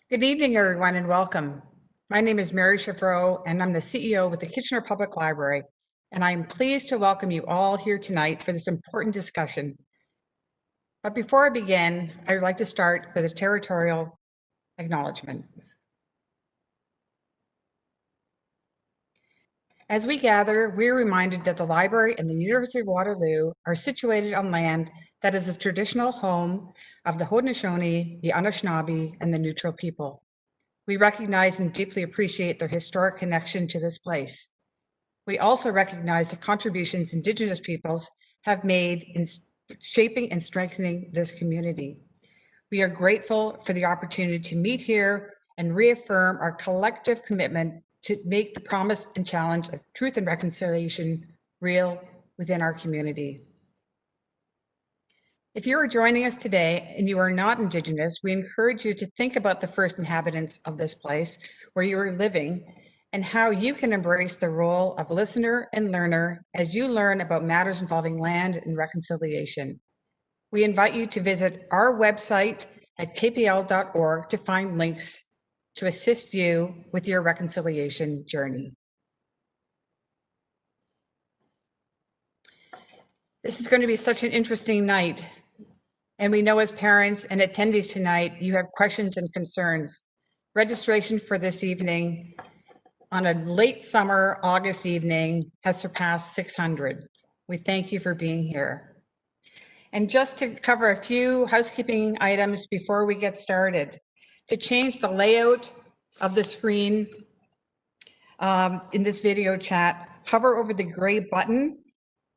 Good evening, everyone, and welcome. My name is Mary Chaffreau, and I'm the CEO with the Kitchener Public Library, and I am pleased to welcome you all here tonight for this important discussion. But before I begin, I would like to start with a territorial acknowledgement. As we gather, we are reminded that the library and the University of Waterloo are situated on land that is a traditional home of the Haudenosaunee, the Anishinaabe, and the Neutral people. We recognize and deeply appreciate their historic connection to this place. We also recognize the contributions Indigenous peoples have made in shaping and strengthening this community. We are grateful for the opportunity to meet here and reaffirm our collective commitment to make the promise and challenge of truth and reconciliation real within our community. If you are joining us today and you are not Indigenous, we encourage you to think about the first inhabitants of this place where you are living and how you can embrace the role of listener and learner as you learn about matters involving land and reconciliation. We invite you to visit our website at kpl.org to find links to assist you with your reconciliation journey. This is going to be such an interesting night. And we know as parents and attendees tonight, you have questions and concerns. Registration for this evening on a late summer August evening has surpassed 600. We thank you for being here. And just to cover a few housekeeping items before we get started, to change the layout of the screen in this video chat, hover over the gray button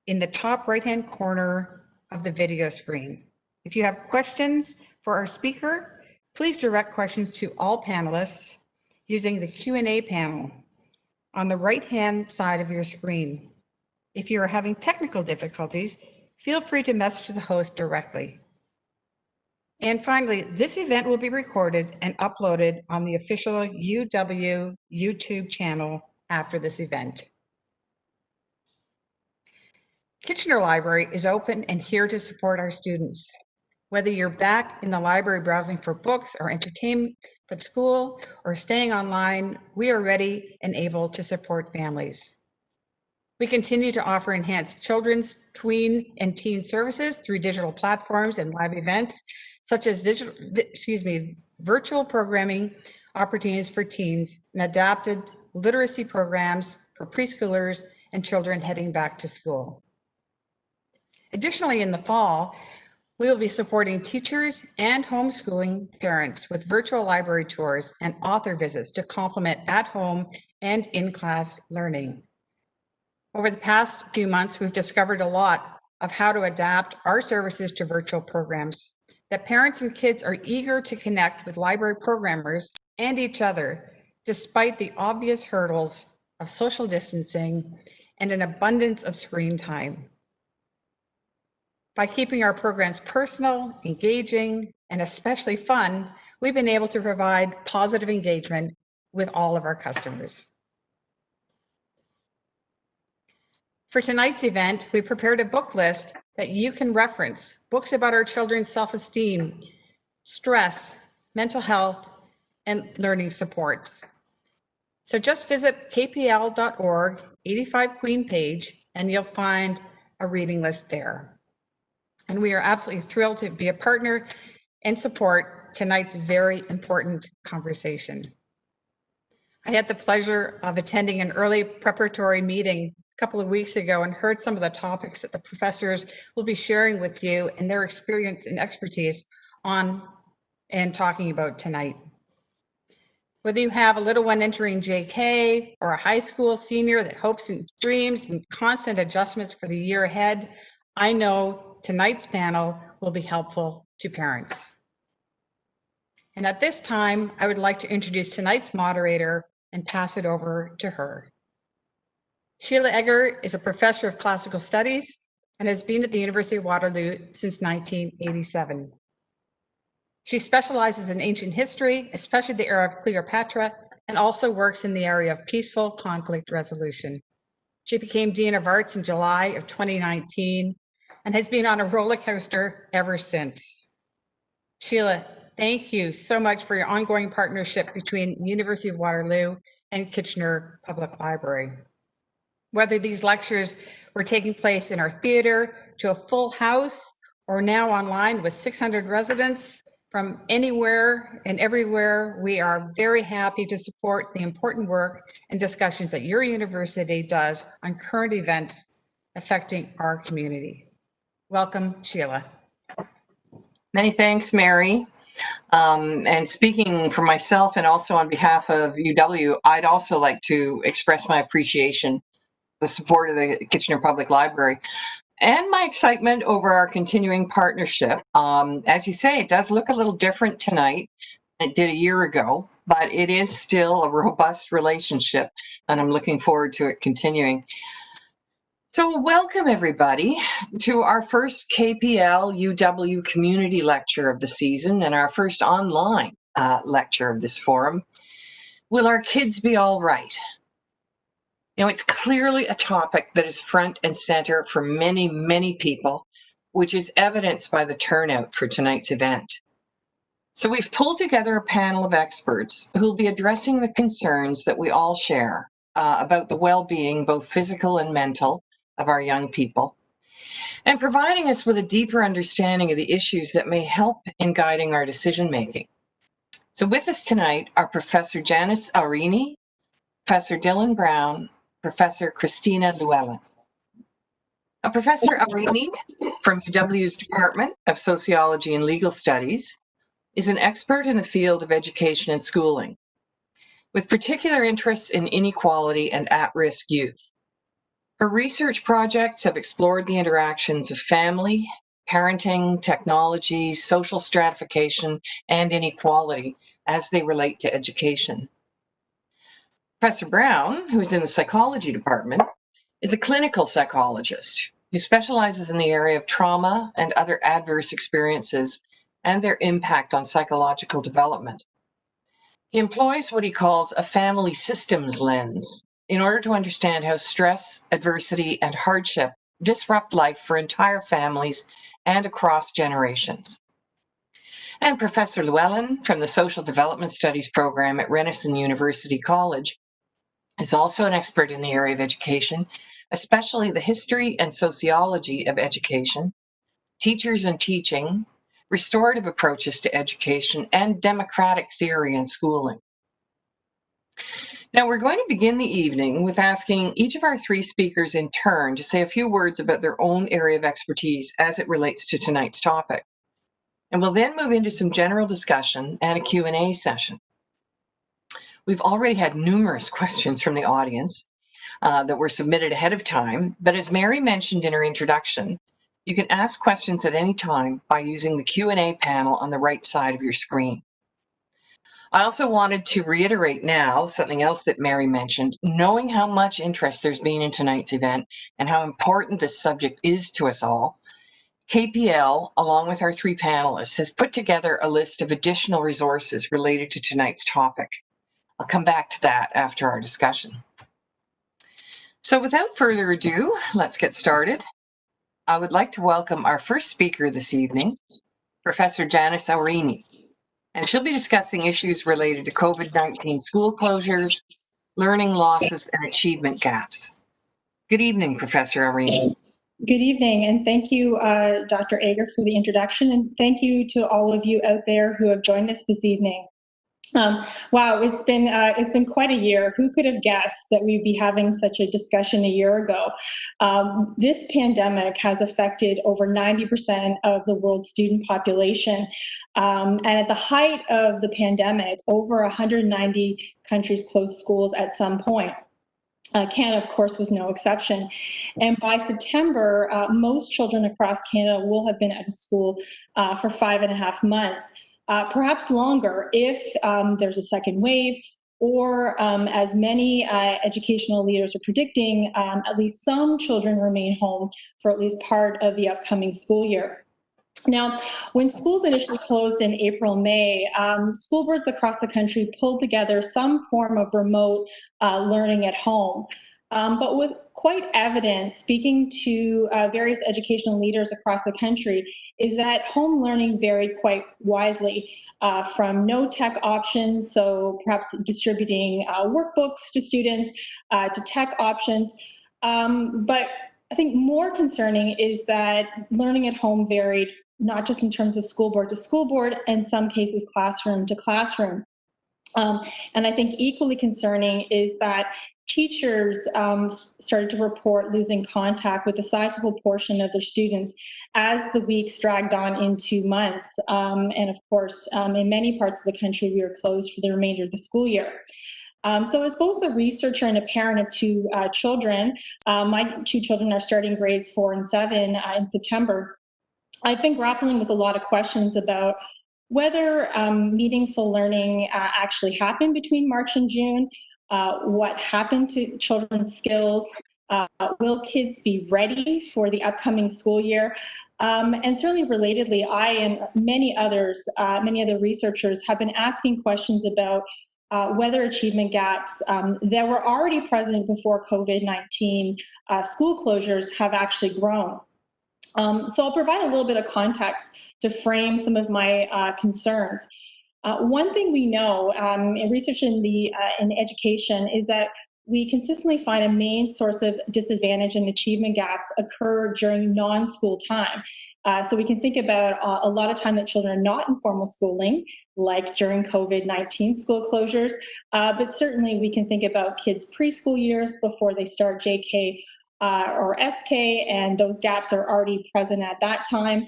in the top right-hand corner of the video screen. If you have questions for our speaker, please direct questions to all panelists using the Q&A panel on the right-hand side of your screen. If you are having technical difficulties, feel free to message the host directly. And finally, this event will be recorded and uploaded on the official UW YouTube channel after this event. Kitchener Library is open and here to support our students. Whether you're back in the library browsing for books or entertainment at school or staying online, we are ready and able to support families. We continue to offer enhanced children's, tween, and teen services through digital platforms and live events, such as virtual programming opportunities for teens and adapted literacy programs for preschoolers and children heading back to school. Additionally, in the fall, we will be supporting teachers and homeschooling parents with virtual library tours and author visits to complement at-home and in-class learning. Over the past few months, we've discovered a lot of how to adapt our services to virtual programs, that parents and kids are eager to connect with library programmers and each other, despite the obvious hurdles of social distancing and an abundance of screen time. By keeping our programs personal, engaging, and especially fun, we've been able to provide positive engagement with all of our customers. For tonight's event, we prepared a book list that you can reference, books about our children's self-esteem, stress, mental health, and learning supports. So just visit kpl.org, 85 Queen page, and you'll find a reading list there. And we are absolutely thrilled to be a partner and support tonight's very important conversation. I had the pleasure of attending an early preparatory meeting a couple of weeks ago and heard some of the topics that the professors will be sharing with you and their experience and expertise on and talking about tonight. Whether you have a little one entering JK or a high school senior that hopes and dreams and constant adjustments for the year ahead, I know tonight's panel will be helpful to parents. And at this time, I would like to introduce tonight's moderator and pass it over to her. Sheila Egger is a professor of classical studies and has been at the University of Waterloo since 1987. She specializes in ancient history, especially the era of Cleopatra, and also works in the area of peaceful conflict resolution. She became Dean of Arts in July of 2019 and has been on a roller coaster ever since. Sheila, thank you so much for your ongoing partnership between University of Waterloo and Kitchener Public Library. Whether these lectures were taking place in our theater to a full house or now online with 600 residents from anywhere and everywhere, we are very happy to support the important work and discussions that your university does on current events affecting our community. Welcome, Sheila. Many thanks, Mary. And speaking for myself and also on behalf of UW, I'd also like to express my appreciation, the support of the Kitchener Public Library, and my excitement over our continuing partnership. As you say, it does look a little different tonight than it did a year ago, but it is still a robust relationship, and I'm looking forward to it continuing. So welcome everybody to our first KPL UW community lecture of the season and our first online lecture of this forum. Will our kids be all right? You know, it's clearly a topic that is front and center for many, many people, which is evidenced by the turnout for tonight's event. So we've pulled together a panel of experts who will be addressing the concerns that we all share about the well-being, both physical and mental, of our young people, and providing us with a deeper understanding of the issues that may help in guiding our decision-making. So with us tonight are Professor Janice Aurini, Professor Dylan Brown, Professor Christina Llewellyn. Now, Professor Aurini from UW's Department of Sociology and Legal Studies is an expert in the field of education and schooling, with particular interests in inequality and at-risk youth. Her research projects have explored the interactions of family, parenting, technology, social stratification, and inequality as they relate to education. Professor Brown, who's in the psychology department, is a clinical psychologist who specializes in the area of trauma and other adverse experiences and their impact on psychological development. He employs what he calls a family systems lens in order to understand how stress, adversity, and hardship disrupt life for entire families and across generations. And Professor Llewellyn from the Social Development Studies program at Renison University College is also an expert in the area of education, especially the history and sociology of education, teachers and teaching, restorative approaches to education, and democratic theory in schooling. Now, we're going to begin the evening with asking each of our three speakers in turn to say a few words about their own area of expertise as it relates to tonight's topic. And we'll then move into some general discussion and a Q&A session. We've already had numerous questions from the audience that were submitted ahead of time, but as Mary mentioned in her introduction, you can ask questions at any time by using the Q&A panel on the right side of your screen. I also wanted to reiterate now something else that Mary mentioned, knowing how much interest there's been in tonight's event and how important this subject is to us all, KPL, along with our three panelists, has put together a list of additional resources related to tonight's topic. I'll come back to that after our discussion. So without further ado, let's get started. I would like to welcome our first speaker this evening, Professor Janice Aurini. And she'll be discussing issues related to COVID-19 school closures, learning losses, and achievement gaps. Good evening, Professor Aurini. Good evening, and thank you, Dr. Egger, for the introduction, and thank you to all of you out there who have joined us this evening. Wow, it's been quite a year. Who could have guessed that we'd be having such a discussion a year ago? This pandemic has affected over 90% of the world's student population. And at the height of the pandemic, over 190 countries closed schools at some point. Canada, of course, was no exception. And by September, most children across Canada will have been out of school for 5.5 months. Perhaps longer if there's a second wave, or as many educational leaders are predicting, at least some children remain home for at least part of the upcoming school year. Now, when schools initially closed in April, May, school boards across the country pulled together some form of remote learning at home. but with quite evident, speaking to various educational leaders across the country, is that home learning varied quite widely from no tech options, so perhaps distributing workbooks to students, to tech options. But I think more concerning is that learning at home varied not just in terms of school board to school board, in some cases classroom to classroom. And I think equally concerning is that teachers started to report losing contact with a sizable portion of their students as the weeks dragged on into months. And of course, in many parts of the country, we were closed for the remainder of the school year. So as both a researcher and a parent of two children, my two children are starting grades 4 and 7 in September. I've been grappling with a lot of questions about whether meaningful learning actually happened between March and June, what happened to children's skills, will kids be ready for the upcoming school year? And certainly relatedly, I and many others, many other researchers have been asking questions about whether achievement gaps that were already present before COVID-19 school closures have actually grown. So I'll provide a little bit of context to frame some of my concerns. One thing we know in research in education is that we consistently find a main source of disadvantage and achievement gaps occur during non-school time. So we can think about a lot of time that children are not in formal schooling, like during COVID-19 school closures, but certainly we can think about kids' preschool years before they start JK or SK, and those gaps are already present at that time.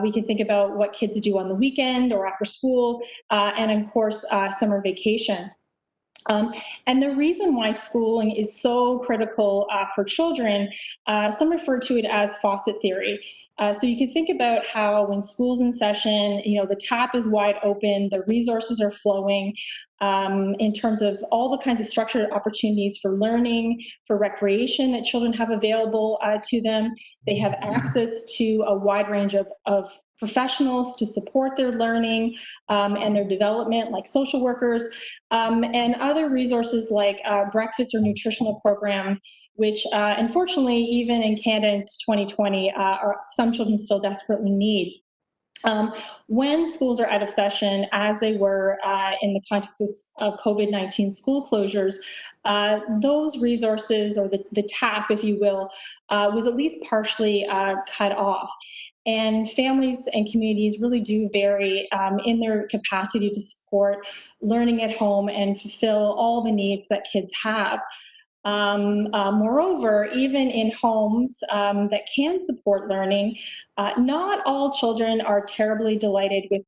We can think about what kids do on the weekend or after school, and of course, summer vacation. And the reason why schooling is so critical for children, some refer to it as faucet theory. So you can think about how when school's in session, the tap is wide open, the resources are flowing in terms of all the kinds of structured opportunities for learning, for recreation that children have available to them. They have access to a wide range of professionals to support their learning and their development, like social workers, and other resources like breakfast or nutritional program, which unfortunately, even in Canada in 2020, some children still desperately need. When schools are out of session, as they were in the context of COVID-19 school closures, those resources, or the tap, if you will, was at least partially cut off. And families and communities really do vary in their capacity to support learning at home and fulfill all the needs that kids have. Moreover, even in homes that can support learning, not all children are terribly delighted with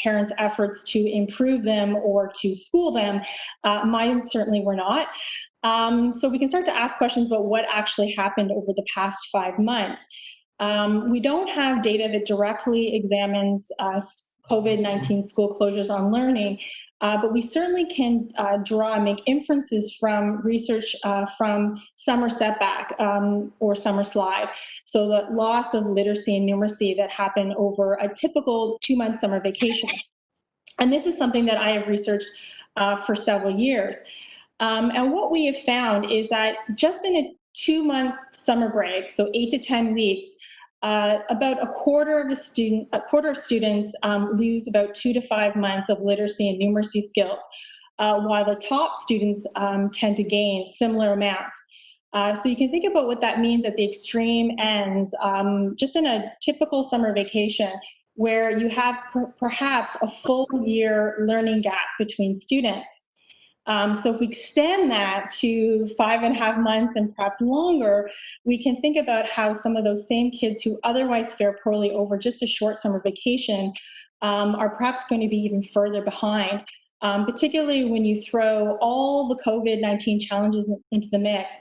parents' efforts to improve them or to school them. Mine certainly were not. So we can start to ask questions about what actually happened over the past 5 months. We don't have data that directly examines COVID-19 school closures on learning, but we certainly can draw and make inferences from research from summer setback or summer slide. So the loss of literacy and numeracy that happened over a typical 2-month summer vacation. And this is something that I have researched for several years. And what we have found is that just in a 2-month summer break, so 8 to 10 weeks, about a quarter of students lose about 2 to 5 months of literacy and numeracy skills, while the top students tend to gain similar amounts. So you can think about what that means at the extreme ends, just in a typical summer vacation, where you have perhaps a full year learning gap between students. So if we extend that to 5.5 months and perhaps longer, we can think about how some of those same kids who otherwise fare poorly over just a short summer vacation are perhaps going to be even further behind, particularly when you throw all the COVID-19 challenges into the mix.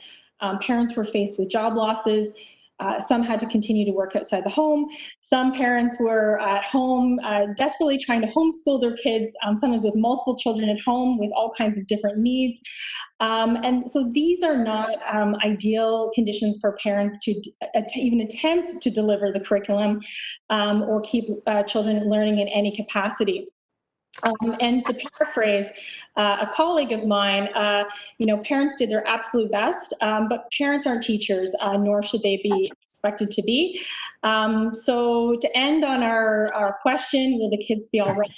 Parents were faced with job losses. Some had to continue to work outside the home. Some parents were at home desperately trying to homeschool their kids, sometimes with multiple children at home with all kinds of different needs. And so these are not ideal conditions for parents to even attempt to deliver the curriculum or keep children learning in any capacity. And to paraphrase a colleague of mine, parents did their absolute best, but parents aren't teachers, nor should they be expected to be. So to end on our question, will the kids be all right?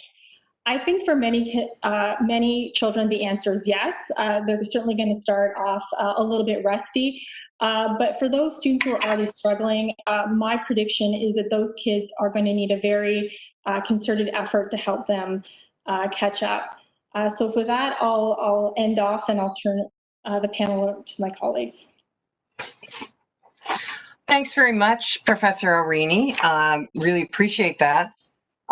I think for many children, the answer is yes. They're certainly going to start off a little bit rusty. But for those students who are already struggling, my prediction is that those kids are going to need a very concerted effort to help them catch up. So for that, I'll end off and I'll turn the panel over to my colleagues. Thanks very much, Professor Arini. Really appreciate that.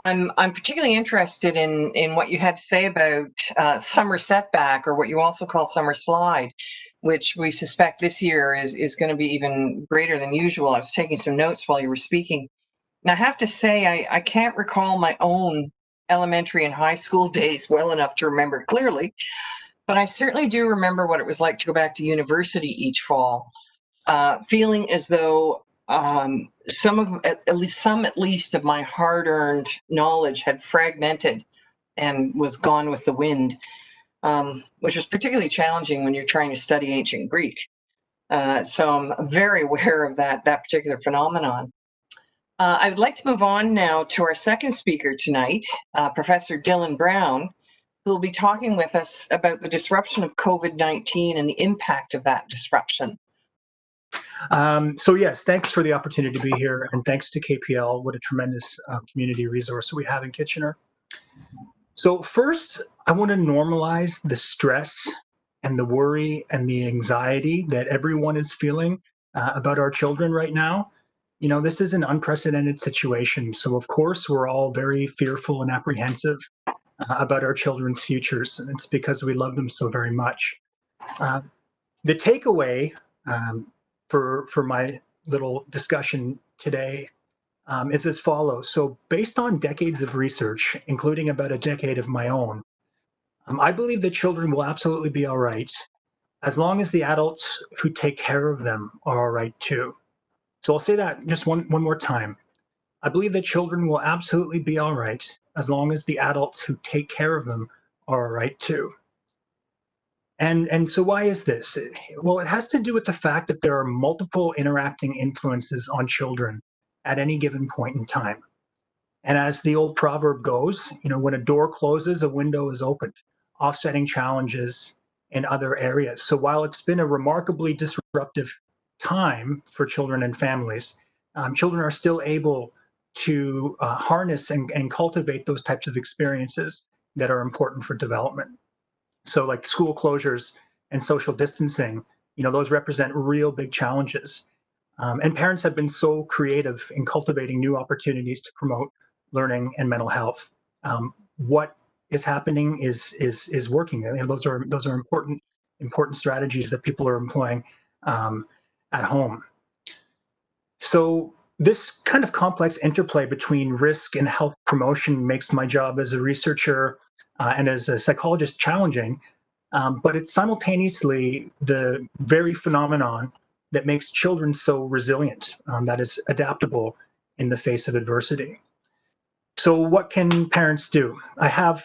I'm particularly interested in what you had to say about summer setback, or what you also call summer slide, which we suspect this year is going to be even greater than usual. I was taking some notes while you were speaking. And I have to say, I can't recall my own elementary and high school days well enough to remember clearly, but I certainly do remember what it was like to go back to university each fall, feeling as though at least of my hard-earned knowledge had fragmented and was gone with the wind, which was particularly challenging when you're trying to study ancient Greek. So I'm very aware of that particular phenomenon. I would like to move on now to our second speaker tonight, Professor Dylan Brown, who will be talking with us about the disruption of COVID-19 and the impact of that disruption. So yes, thanks for the opportunity to be here, and thanks to KPL. What a tremendous community resource we have in Kitchener. So first, I want to normalize the stress and the worry and the anxiety that everyone is feeling about our children right now. You know, this is an unprecedented situation. So of course, we're all very fearful and apprehensive about our children's futures, and it's because we love them so very much. The takeaway for my little discussion today is as follows. So based on decades of research, including about a decade of my own, I believe that children will absolutely be all right as long as the adults who take care of them are all right too. So I'll say that just one more time. I believe that children will absolutely be all right as long as the adults who take care of them are all right too. And so why is this? Well, it has to do with the fact that there are multiple interacting influences on children at any given point in time. And as the old proverb goes, you know, when a door closes, a window is opened, offsetting challenges in other areas. So while it's been a remarkably disruptive time for children and families, children are still able to harness and cultivate those types of experiences that are important for development. So like school closures and social distancing, you know, those represent real big challenges. And parents have been so creative in cultivating new opportunities to promote learning and mental health. What is happening is working. And those are important strategies that people are employing at home. So this kind of complex interplay between risk and health promotion makes my job as a researcher and as a psychologist challenging, but it's simultaneously the very phenomenon that makes children so resilient, that is adaptable in the face of adversity. So what can parents do? I have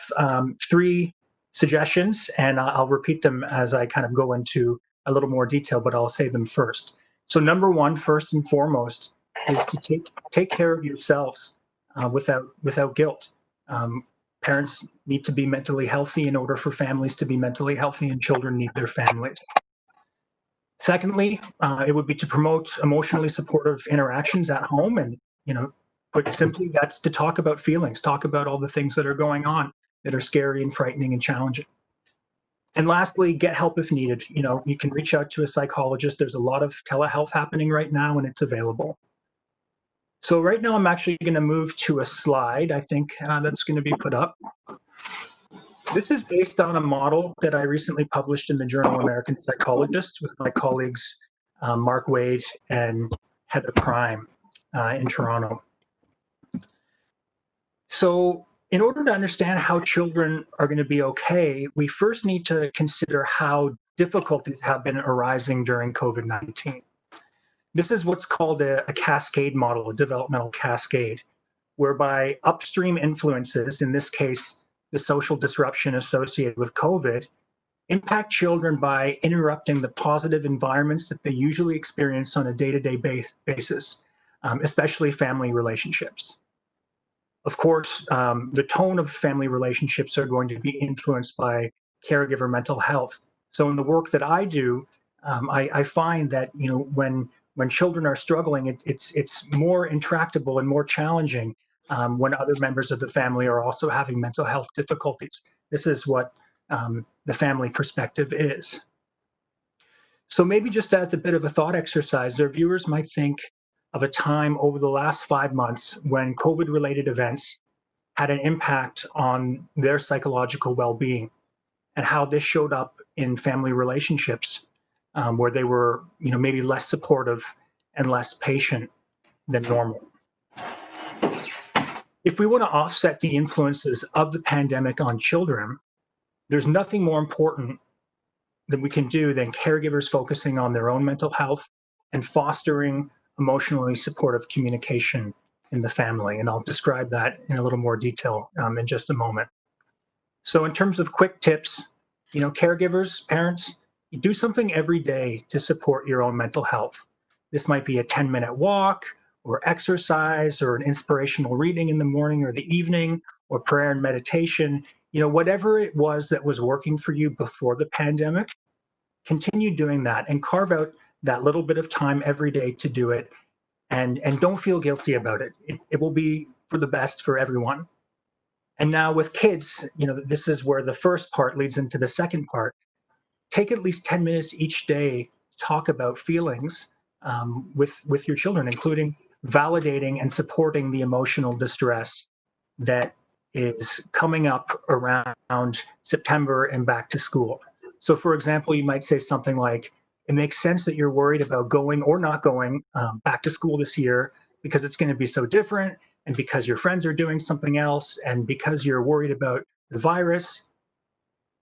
3 suggestions, and I'll repeat them as I kind of go into a little more detail, but I'll say them first. So number 1, first and foremost, is to take care of yourselves without guilt. Parents need to be mentally healthy in order for families to be mentally healthy, and children need their families. Secondly, it would be to promote emotionally supportive interactions at home, and, you know, put simply, that's to talk about feelings, talk about all the things that are going on that are scary and frightening and challenging. And lastly, get help if needed. You know, you can reach out to a psychologist. There's a lot of telehealth happening right now, and it's available. So right now, I'm actually going to move to a slide, I think, that's going to be put up. This is based on a model that I recently published in the journal American Psychologist with my colleagues Mark Wade and Heather Prime in Toronto. So in order to understand how children are going to be okay, we first need to consider how difficulties have been arising during COVID-19. This is what's called a cascade model, a developmental cascade, whereby upstream influences, in this case, the social disruption associated with COVID, impact children by interrupting the positive environments that they usually experience on a day-to-day basis, especially family relationships. Of course, the tone of family relationships are going to be influenced by caregiver mental health. So in the work that I do, I find that when children are struggling, it's more intractable and more challenging when other members of the family are also having mental health difficulties. This is what the family perspective is. So maybe just as a bit of a thought exercise, our viewers might think of a time over the last 5 months when COVID-related events had an impact on their psychological well-being, and how this showed up in family relationships where they were, maybe less supportive and less patient than normal. If we want to offset the influences of the pandemic on children, there's nothing more important that we can do than caregivers focusing on their own mental health and fostering emotionally supportive communication in the family. And I'll describe that in a little more detail in just a moment. So in terms of quick tips, caregivers, parents, you do something every day to support your own mental health. This might be a 10-minute walk or exercise or an inspirational reading in the morning or the evening or prayer and meditation. Whatever it was that was working for you before the pandemic, continue doing that and carve out that little bit of time every day to do it. And don't feel guilty about it. It will be for the best for everyone. And now with kids, this is where the first part leads into the second part. Take at least 10 minutes each day to talk about feelings with your children, including validating and supporting the emotional distress that is coming up around September and back to school. So for example, you might say something like, it makes sense that you're worried about going or not going back to school this year because it's going to be so different, and because your friends are doing something else, and because you're worried about the virus.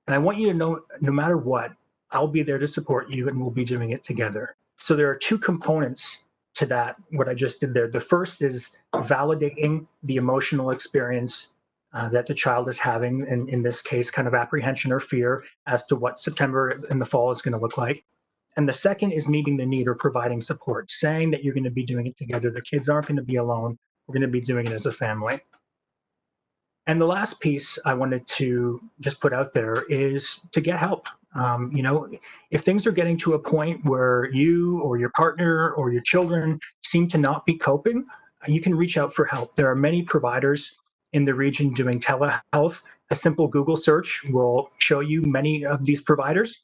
And I want you to know, no matter what, I'll be there to support you and we'll be doing it together. So there are two components to that, what I just did there. The first is validating the emotional experience that the child is having, and in this case, kind of apprehension or fear as to what September in the fall is going to look like. And the second is meeting the need or providing support, saying that you're going to be doing it together. The kids aren't going to be alone. We're going to be doing it as a family. And the last piece I wanted to just put out there is to get help. If things are getting to a point where you or your partner or your children seem to not be coping, you can reach out for help. There are many providers in the region doing telehealth. A simple Google search will show you many of these providers.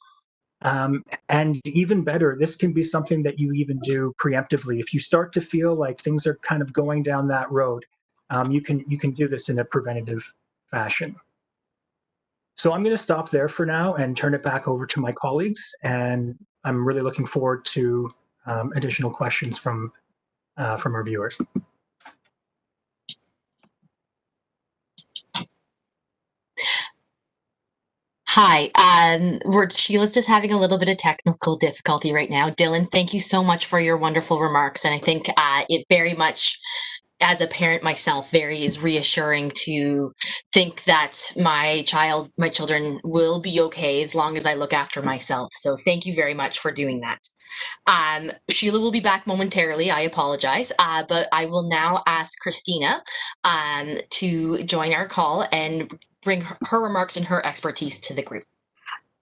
And even better, this can be something that you even do preemptively. If you start to feel like things are kind of going down that road, you can do this in a preventative fashion. So I'm going to stop there for now and turn it back over to my colleagues. And I'm really looking forward to additional questions from our viewers. Hi, Sheila's just having a little bit of technical difficulty right now. Dylan, thank you so much for your wonderful remarks. And I think it very much, as a parent myself, very is reassuring to think that my children will be okay as long as I look after myself. So thank you very much for doing that. Sheila will be back momentarily. I apologize, but I will now ask Christina to join our call and bring her remarks and her expertise to the group.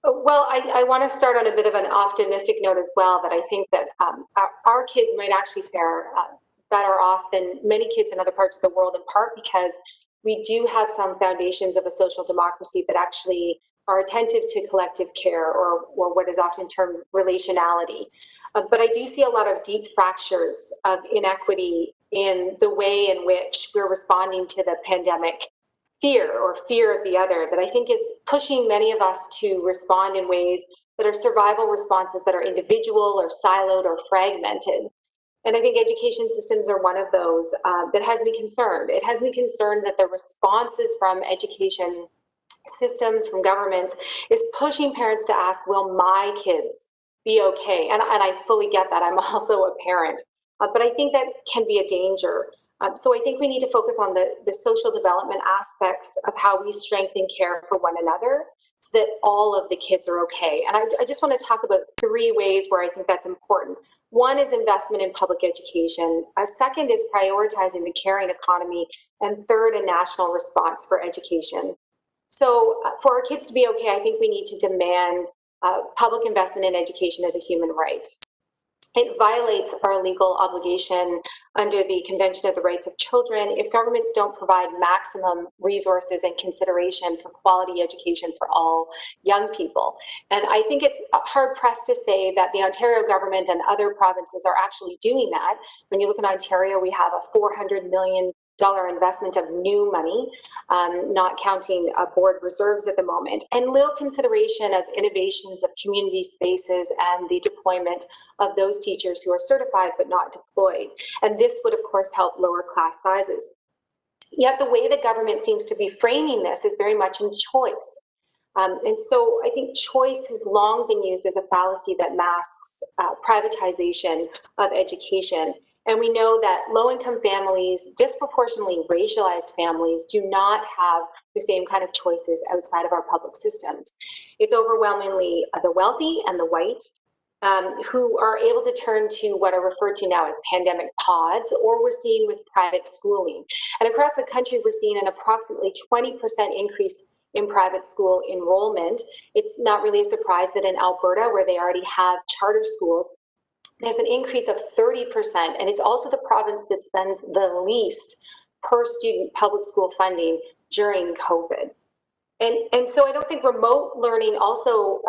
Well, I want to start on a bit of an optimistic note as well, that I think that our kids might actually fare better off than many kids in other parts of the world, in part because we do have some foundations of a social democracy that actually are attentive to collective care, or what is often termed relationality. But I do see a lot of deep fractures of inequity in the way in which we're responding to the pandemic fear of the other, that I think is pushing many of us to respond in ways that are survival responses that are individual or siloed or fragmented. And I think education systems are one of those that has me concerned. It has me concerned that the responses from education systems, from governments, is pushing parents to ask, will my kids be okay? And I fully get that. I'm also a parent. But I think that can be a danger. So I think we need to focus on the social development aspects of how we strengthen care for one another so that all of the kids are okay. And I just want to talk about 3 ways where I think that's important. One is investment in public education. A second is prioritizing the caring economy. And third, a national response for education. So for our kids to be okay, I think we need to demand public investment in education as a human right. It violates our legal obligation under the Convention of the Rights of Children if governments don't provide maximum resources and consideration for quality education for all young people. And I think it's hard pressed to say that the Ontario government and other provinces are actually doing that. When you look at Ontario, we have a $400 million investment of new money, not counting board reserves at the moment, and little consideration of innovations of community spaces and the deployment of those teachers who are certified but not deployed. And this would, of course, help lower class sizes. Yet the way the government seems to be framing this is very much in choice. And so I think choice has long been used as a fallacy that masks privatization of education. And we know that low-income families, disproportionately racialized families, do not have the same kind of choices outside of our public systems. It's overwhelmingly the wealthy and the white who are able to turn to what are referred to now as pandemic pods, or we're seeing with private schooling. And across the country, we're seeing an approximately 20% increase in private school enrollment. It's not really a surprise that in Alberta, where they already have charter schools, there's an increase of 30%, and it's also the province that spends the least per student public school funding during COVID. And so I don't think remote learning also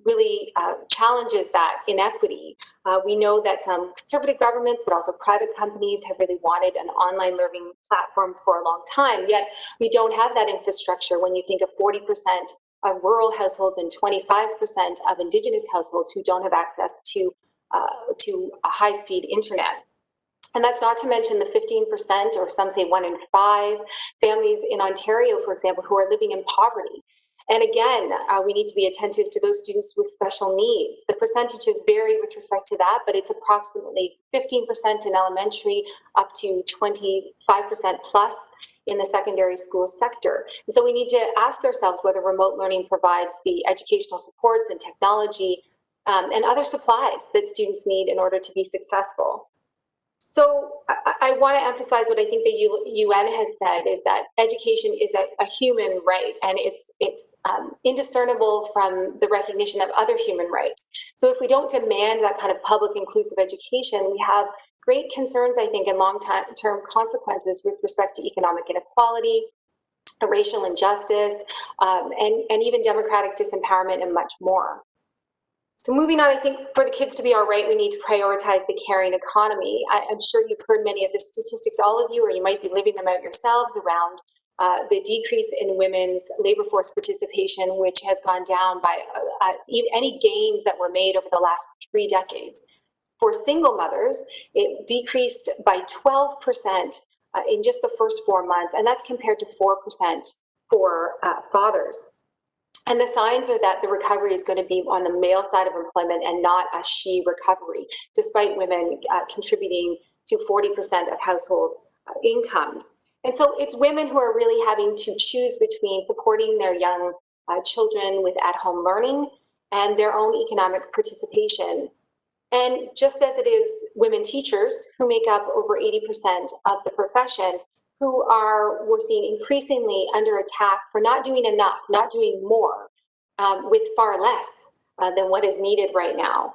really challenges that inequity. We know that some conservative governments, but also private companies, have really wanted an online learning platform for a long time, yet we don't have that infrastructure when you think of 40% of rural households and 25% of Indigenous households who don't have access to a high-speed internet. And that's not to mention the 15%, or some say 1 in 5 families in Ontario, for example, who are living in poverty. And again, we need to be attentive to those students with special needs. The percentages vary with respect to that, but it's approximately 15% in elementary, up to 25% plus in the secondary school sector. And so we need to ask ourselves whether remote learning provides the educational supports and technology and other supplies that students need in order to be successful. So I want to emphasize what I think the UN has said is that education is a human right, and it's indiscernible from the recognition of other human rights. So if we don't demand that kind of public inclusive education, we have great concerns, I think, and long-term consequences with respect to economic inequality, racial injustice, and even democratic disempowerment and much more. So moving on, I think for the kids to be all right, we need to prioritize the caring economy. I'm sure you've heard many of the statistics, all of you, or you might be living them out yourselves, around the decrease in women's labor force participation, which has gone down by any gains that were made over the last 3 decades. For single mothers, it decreased by 12% in just the first 4 months, and that's compared to 4% for fathers. And the signs are that the recovery is going to be on the male side of employment and not a she recovery, despite women contributing to 40% of household incomes. And so it's women who are really having to choose between supporting their young children with at-home learning and their own economic participation. And just as it is women teachers who make up over 80% of the profession, who we're seeing increasingly under attack for not doing enough, not doing more, with far less than what is needed right now.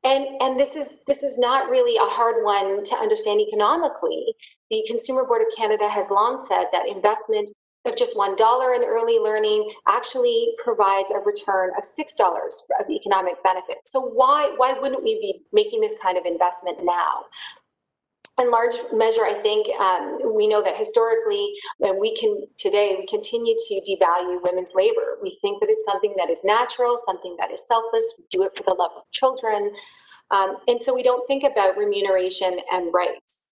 And this is not really a hard one to understand economically. The Consumer Board of Canada has long said that investment of just $1 in early learning actually provides a return of $6 of economic benefit. So why wouldn't we be making this kind of investment now? In large measure, I think we know that historically, and today we continue to devalue women's labor. We think that it's something that is natural, something that is selfless. We do it for the love of children. And so we don't think about remuneration and rights.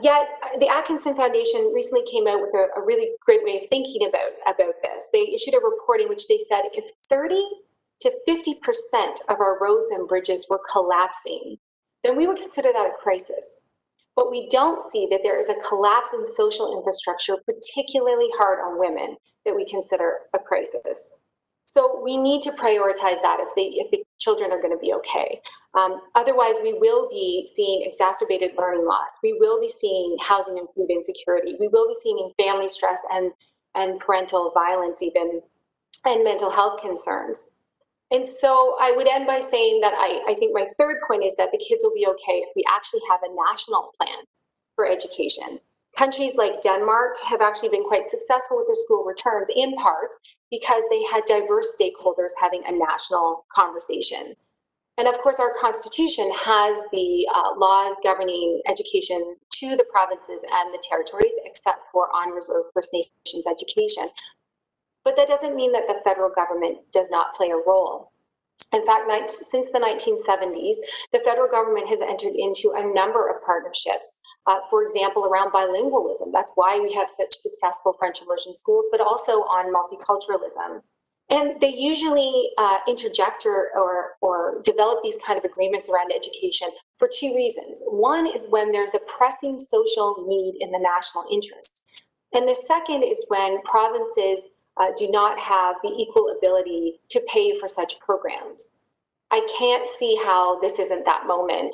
Yet the Atkinson Foundation recently came out with a really great way of thinking about this. They issued a report in which they said if 30 to 50% of our roads and bridges were collapsing, then we would consider that a crisis. but we don't see that there is a collapse in social infrastructure, particularly hard on women, that we consider a crisis. So we need to prioritize that if the children are going to be okay. Otherwise, we will be seeing exacerbated learning loss. We will be seeing housing and food insecurity. We will be seeing family stress and parental violence even, and mental health concerns. And so I would end by saying that I think my third point is that the kids will be okay if we actually have a national plan for education. Countries like Denmark have actually been quite successful with their school returns, in part because they had diverse stakeholders having a national conversation. And of course, our Constitution has the laws governing education to the provinces and the territories, except for on reserve First Nations education. But that doesn't mean that the federal government does not play a role. In fact, since the 1970s, the federal government has entered into a number of partnerships, for example, around bilingualism. That's why we have such successful French immersion schools, but also on multiculturalism. And they usually interject or develop these kind of agreements around education for two reasons. One is when there's a pressing social need in the national interest. And the second is when provinces do not have the equal ability to pay for such programs. I can't see how this isn't that moment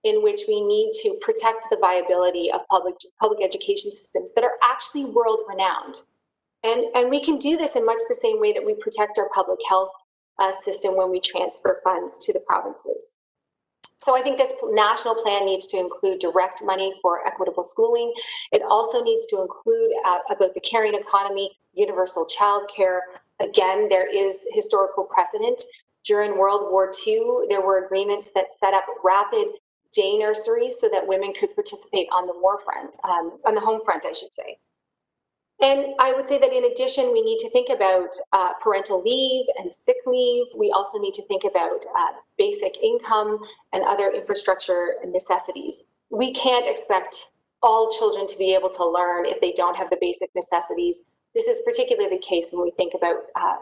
in which we need to protect the viability of public education systems that are actually world-renowned. And we can do this in much the same way that we protect our public health system when we transfer funds to the provinces. So I think this national plan needs to include direct money for equitable schooling. It also needs to include about the caring economy, universal childcare. Again, there is historical precedent. During World War II, there were agreements that set up rapid day nurseries so that women could participate on the war front, on the home front, I should say. And I would say that in addition, we need to think about parental leave and sick leave. We also need to think about basic income and other infrastructure necessities. We can't expect all children to be able to learn if they don't have the basic necessities. This is particularly the case when we think about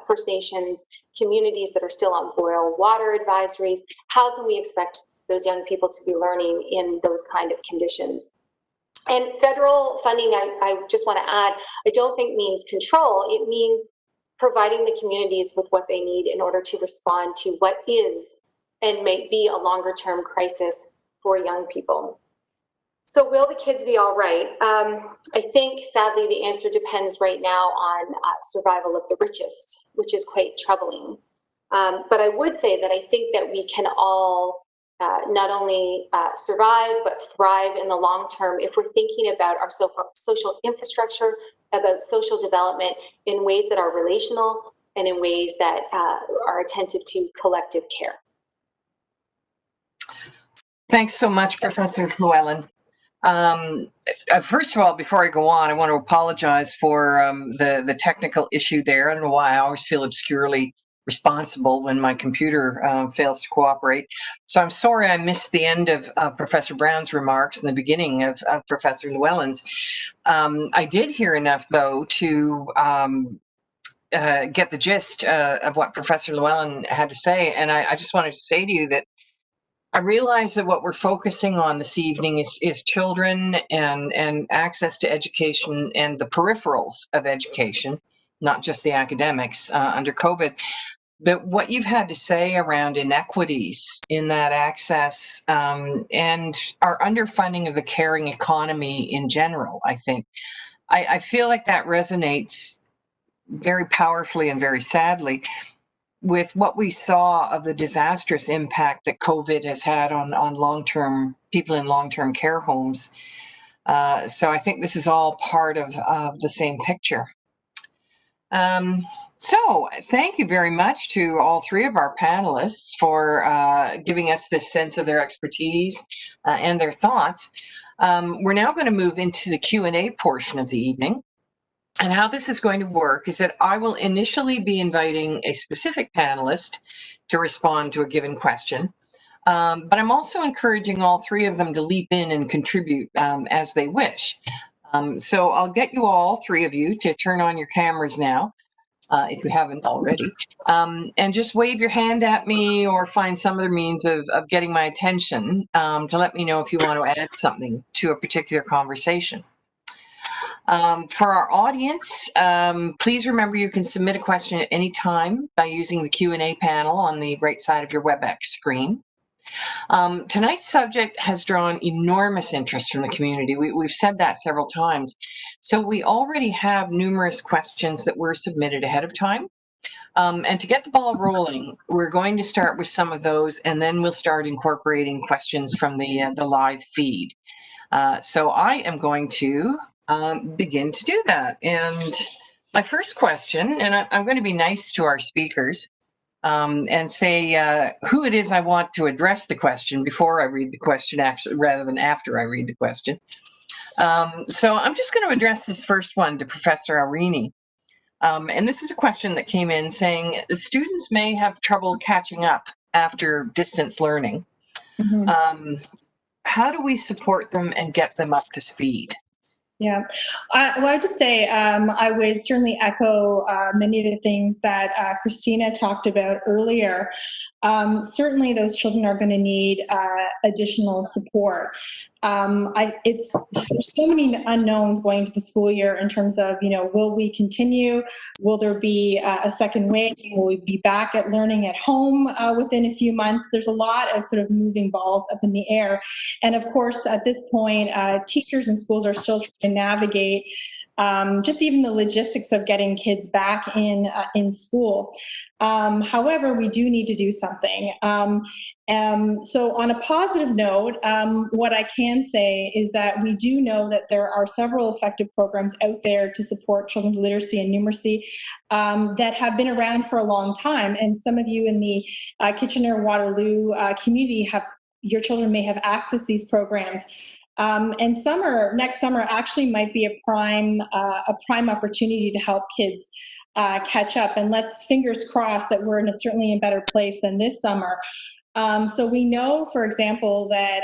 First Nations communities that are still on boil water advisories. How can we expect those young people to be learning in those kind of conditions? And federal funding, I just want to add, I don't think means control. It means providing the communities with what they need in order to respond to what is and may be a longer term crisis for young people. So will the kids be all right? I think, sadly, the answer depends right now on survival of the richest, which is quite troubling. But I would say that I think that we can all not only survive, but thrive in the long term if we're thinking about our social infrastructure, about social development in ways that are relational and in ways that are attentive to collective care. Thanks so much, Professor Llewellyn. First of all, before I go on, I want to apologize for the technical issue there. I don't know why I always feel obscurely responsible when my computer fails to cooperate. So I'm sorry I missed the end of Professor Brown's remarks and the beginning of Professor Llewellyn's. I did hear enough, though, to get the gist of what Professor Llewellyn had to say. And I just wanted to say to you that I realize that what we're focusing on this evening is children and access to education and the peripherals of education, not just the academics under COVID. But what you've had to say around inequities in that access and our underfunding of the caring economy in general, I think, I feel like that resonates very powerfully and very sadly with what we saw of the disastrous impact that COVID has had on long-term people in long-term care homes. So I think this is all part of the same picture. So thank you very much to all three of our panelists for giving us this sense of their expertise and their thoughts. We're now going to move into the Q&A portion of the evening. And how this is going to work is that I will initially be inviting a specific panelist to respond to a given question, but I'm also encouraging all three of them to leap in and contribute as they wish. So I'll get you all, three of you, to turn on your cameras now. if you haven't already. And just wave your hand at me or find some other means of getting my attention to let me know if you want to add something to a particular conversation. For our audience, please remember you can submit a question at any time by using the Q&A panel on the right side of your WebEx screen. Tonight's subject has drawn enormous interest from the community. We've said that several times. So we already have numerous questions that were submitted ahead of time. And to get the ball rolling, we're going to start with some of those, and then we'll start incorporating questions from the live feed. So I am going to begin to do that. And my first question, and I'm going to be nice to our speakers, and say who it is I want to address the question before I read the question, actually, rather than after I read the question. So I'm just going to address this first one to Professor Aurini. And this is a question that came in saying students may have trouble catching up after distance learning. Mm-hmm. How do we support them and get them up to speed? Yeah, well, I would just say I would certainly echo many of the things that Christina talked about earlier. Certainly, those children are going to need additional support. There's so many unknowns going into the school year in terms of, will we continue? Will there be a second wave? Will we be back at learning at home within a few months? There's a lot of sort of moving balls up in the air. And of course, at this point, teachers and schools are still trying to navigate just even the logistics of getting kids back in school. However, we do need to do something. So on a positive note, what I can say is that we do know that there are several effective programs out there to support children's literacy and numeracy that have been around for a long time. And some of you in the Kitchener-Waterloo community your children may have accessed these programs. And next summer actually might be a prime opportunity to help kids catch up. And let's fingers crossed that we're certainly in a better place than this summer. So we know, for example, that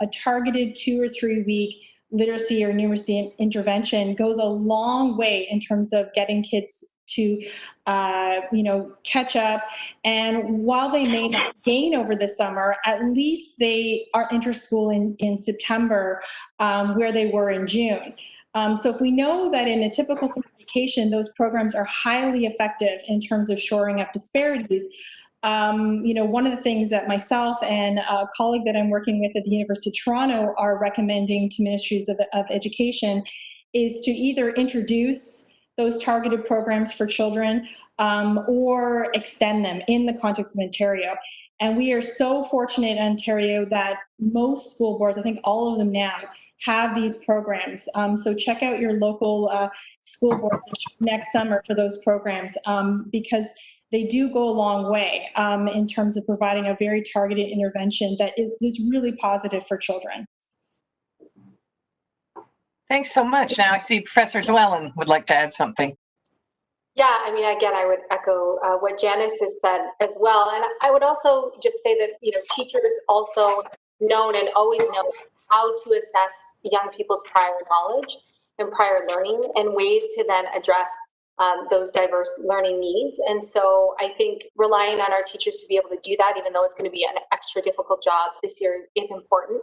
a targeted 2 or 3 week literacy or numeracy intervention goes a long way in terms of getting kids to catch up. And while they may not gain over the summer, at least they are inter-school in September where they were in June. So if we know that in a typical summer vacation, those programs are highly effective in terms of shoring up disparities, one of the things that myself and a colleague that I'm working with at the University of Toronto are recommending to ministries of education is to either introduce those targeted programs for children or extend them in the context of Ontario. And we are so fortunate in Ontario that most school boards, I think all of them now, have these programs. So check out your local school boards next summer for those programs because they do go a long way in terms of providing a very targeted intervention that is really positive for children. Thanks so much. Now I see Professor Llewellyn would like to add something. Yeah, I mean, again, I would echo what Janice has said as well. And I would also just say that, teachers also known and always know how to assess young people's prior knowledge and prior learning and ways to then address those diverse learning needs. And so I think relying on our teachers to be able to do that, even though it's going to be an extra difficult job this year, is important.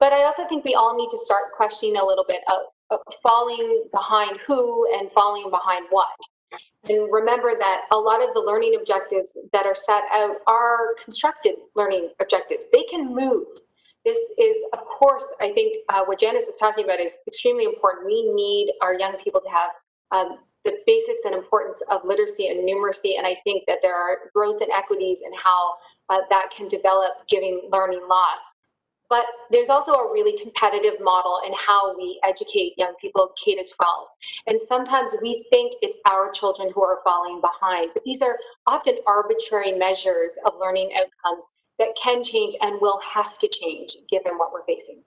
But I also think we all need to start questioning a little bit of falling behind who and falling behind what. And remember that a lot of the learning objectives that are set out are constructed learning objectives. They can move. This is, of course, I think what Janice is talking about is extremely important. We need our young people to have the basics and importance of literacy and numeracy. And I think that there are gross inequities in how that can develop giving learning loss. But there's also a really competitive model in how we educate young people K to 12. And sometimes we think it's our children who are falling behind, but these are often arbitrary measures of learning outcomes that can change and will have to change given what we're facing.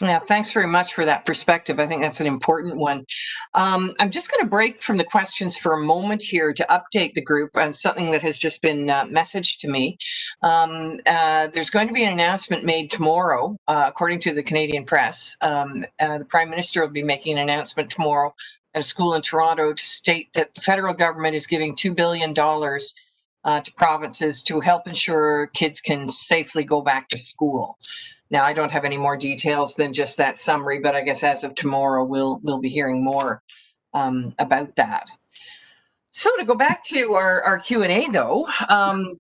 Yeah, thanks very much for that perspective. I think that's an important one. I'm just going to break from the questions for a moment here to update the group on something that has just been messaged to me. There's going to be an announcement made tomorrow, according to the Canadian press. The Prime Minister will be making an announcement tomorrow at a school in Toronto to state that the federal government is giving $2 billion to provinces to help ensure kids can safely go back to school. Now, I don't have any more details than just that summary, but I guess as of tomorrow, we'll be hearing more about that. So to go back to our Q&A, though,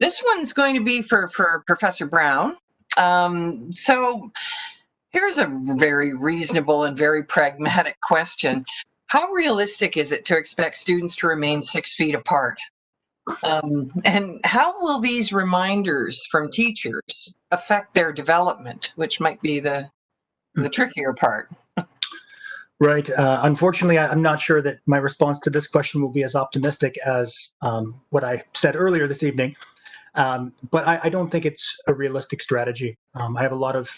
this one's going to be for Professor Brown. So here's a very reasonable and very pragmatic question. How realistic is it to expect students to remain 6 feet apart? And how will these reminders from teachers affect their development, which might be the trickier part? Right. Unfortunately, I'm not sure that my response to this question will be as optimistic as what I said earlier this evening. But I don't think it's a realistic strategy. I have a lot of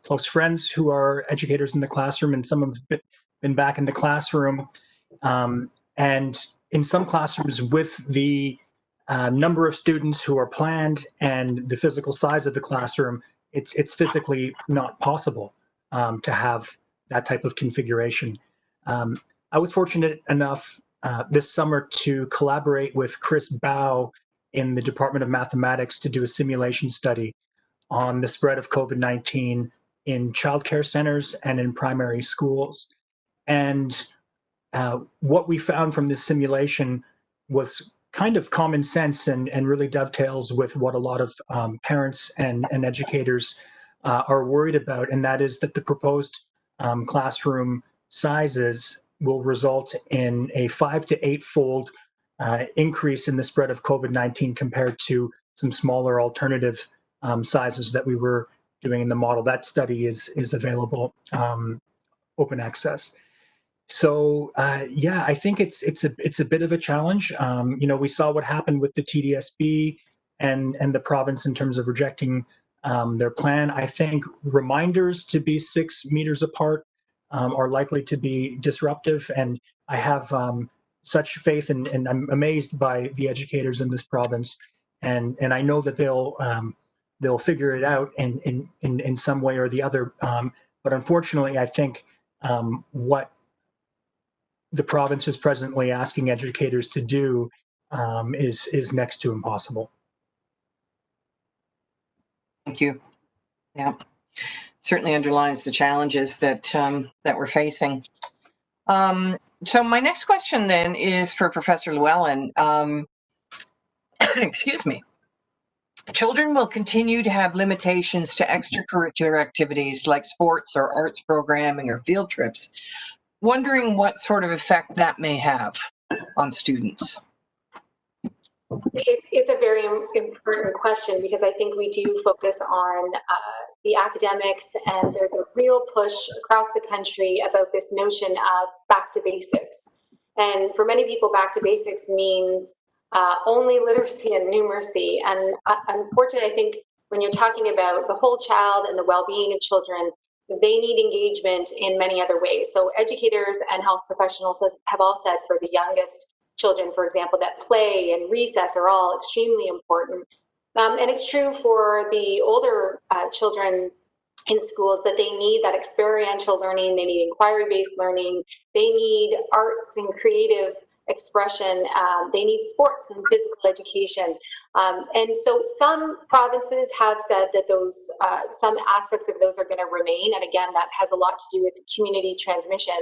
close friends who are educators in the classroom, and some have been back in the classroom. And in some classrooms, with the number of students who are planned and the physical size of the classroom, it's physically not possible to have that type of configuration. I was fortunate enough this summer to collaborate with Chris Bao in the Department of Mathematics to do a simulation study on the spread of COVID-19 in childcare centers and in primary schools. And what we found from this simulation was kind of common sense and really dovetails with what a lot of parents and educators are worried about, and that is that the proposed classroom sizes will result in a 5 to 8-fold increase in the spread of COVID-19 compared to some smaller alternative sizes that we were doing in the model. That study is available, open access. So yeah, I think it's a bit of a challenge. You know, we saw what happened with the TDSB and the province in terms of rejecting their plan. I think reminders to be 6 meters apart are likely to be disruptive, and I have such faith and I'm amazed by the educators in this province, and I know that they'll figure it out in some way or the other. But unfortunately, I think what the province is presently asking educators to do is next to impossible. Thank you. Yeah, certainly underlines the challenges that that we're facing. So my next question then is for Professor Llewellyn. Excuse me. Children will continue to have limitations to extracurricular activities like sports or arts programming or field trips. Wondering what sort of effect that may have on students. It's a very important question, because I think we do focus on the academics, and there's a real push across the country about this notion of back to basics. And for many people, back to basics means only literacy and numeracy. And unfortunately, I think when you're talking about the whole child and the well-being of children, they need engagement in many other ways. So educators and health professionals have all said for the youngest children, for example, that play and recess are all extremely important. And it's true for the older children in schools that they need that experiential learning, they need inquiry-based learning, they need arts and creative expression, they need sports and physical education. And so some provinces have said that those, some aspects of those are going to remain. And again, that has a lot to do with community transmission.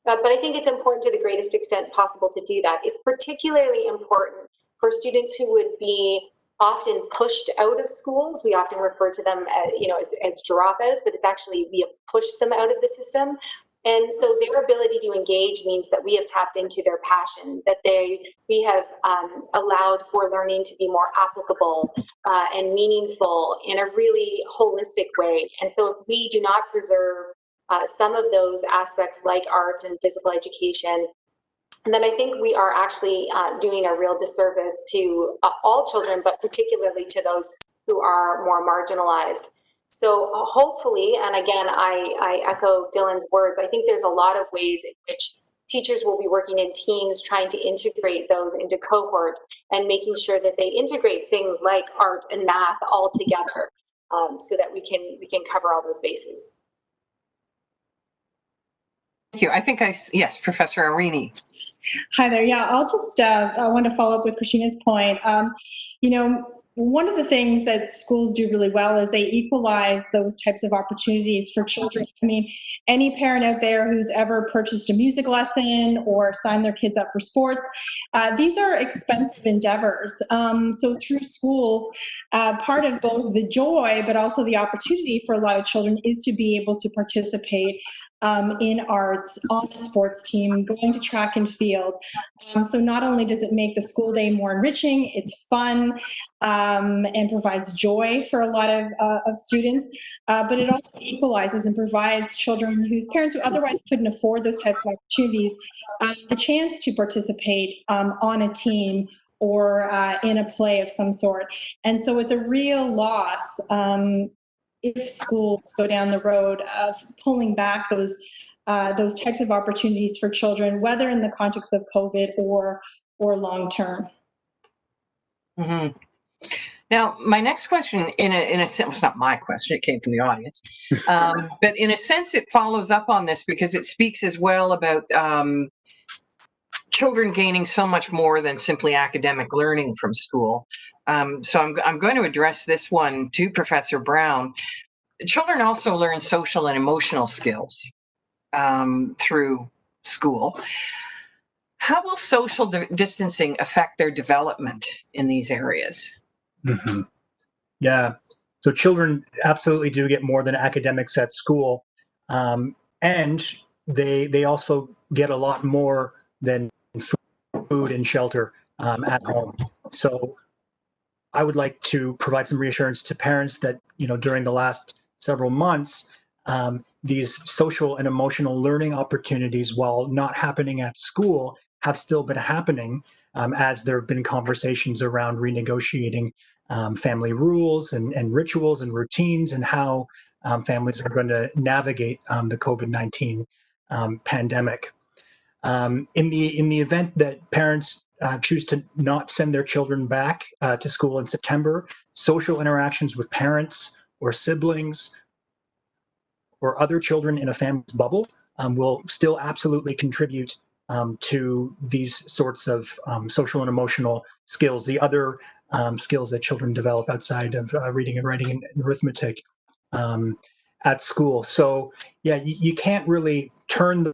But I think it's important to the greatest extent possible to do that. It's particularly important for students who would be often pushed out of schools. We often refer to them as dropouts, but it's actually we have pushed them out of the system. And so their ability to engage means that we have tapped into their passion, that we have allowed for learning to be more applicable and meaningful in a really holistic way. And so if we do not preserve some of those aspects like art and physical education, then I think we are actually doing a real disservice to all children, but particularly to those who are more marginalized. So hopefully, and again, I echo Dylan's words, I think there's a lot of ways in which teachers will be working in teams trying to integrate those into cohorts and making sure that they integrate things like art and math all together so that we can cover all those bases. you. I think yes, Professor Arini. Hi there. Yeah, I'll just I want to follow up with Christina's point. You know, one of the things that schools do really well is they equalize those types of opportunities for children. I mean, any parent out there who's ever purchased a music lesson or signed their kids up for sports, these are expensive endeavors. So through schools, part of both the joy but also the opportunity for a lot of children is to be able to participate in arts, on a sports team, going to track and field. So not only does it make the school day more enriching, it's fun, and provides joy for a lot of students, but it also equalizes and provides children whose parents who otherwise couldn't afford those types of opportunities the chance to participate on a team or in a play of some sort. And so it's a real loss if schools go down the road of pulling back those types of opportunities for children, whether in the context of COVID or long term. Mm-hmm. Now, my next question, in a sense, it's not my question, it came from the audience, but in a sense it follows up on this because it speaks as well about children gaining so much more than simply academic learning from school. So I'm going to address this one to Professor Brown. Children also learn social and emotional skills through school. How will social distancing affect their development in these areas? Mm-hmm. Yeah, so children absolutely do get more than academics at school, and they also get a lot more than food and shelter at home. So I would like to provide some reassurance to parents that, you know, during the last several months, these social and emotional learning opportunities, while not happening at school, have still been happening as there have been conversations around renegotiating family rules and rituals and routines and how families are going to navigate the COVID-19 pandemic. In the event that parents choose to not send their children back to school in September, social interactions with parents or siblings or other children in a family's bubble will still absolutely contribute to these sorts of social and emotional skills, the other skills that children develop outside of reading and writing and arithmetic at school. So yeah, you can't really turn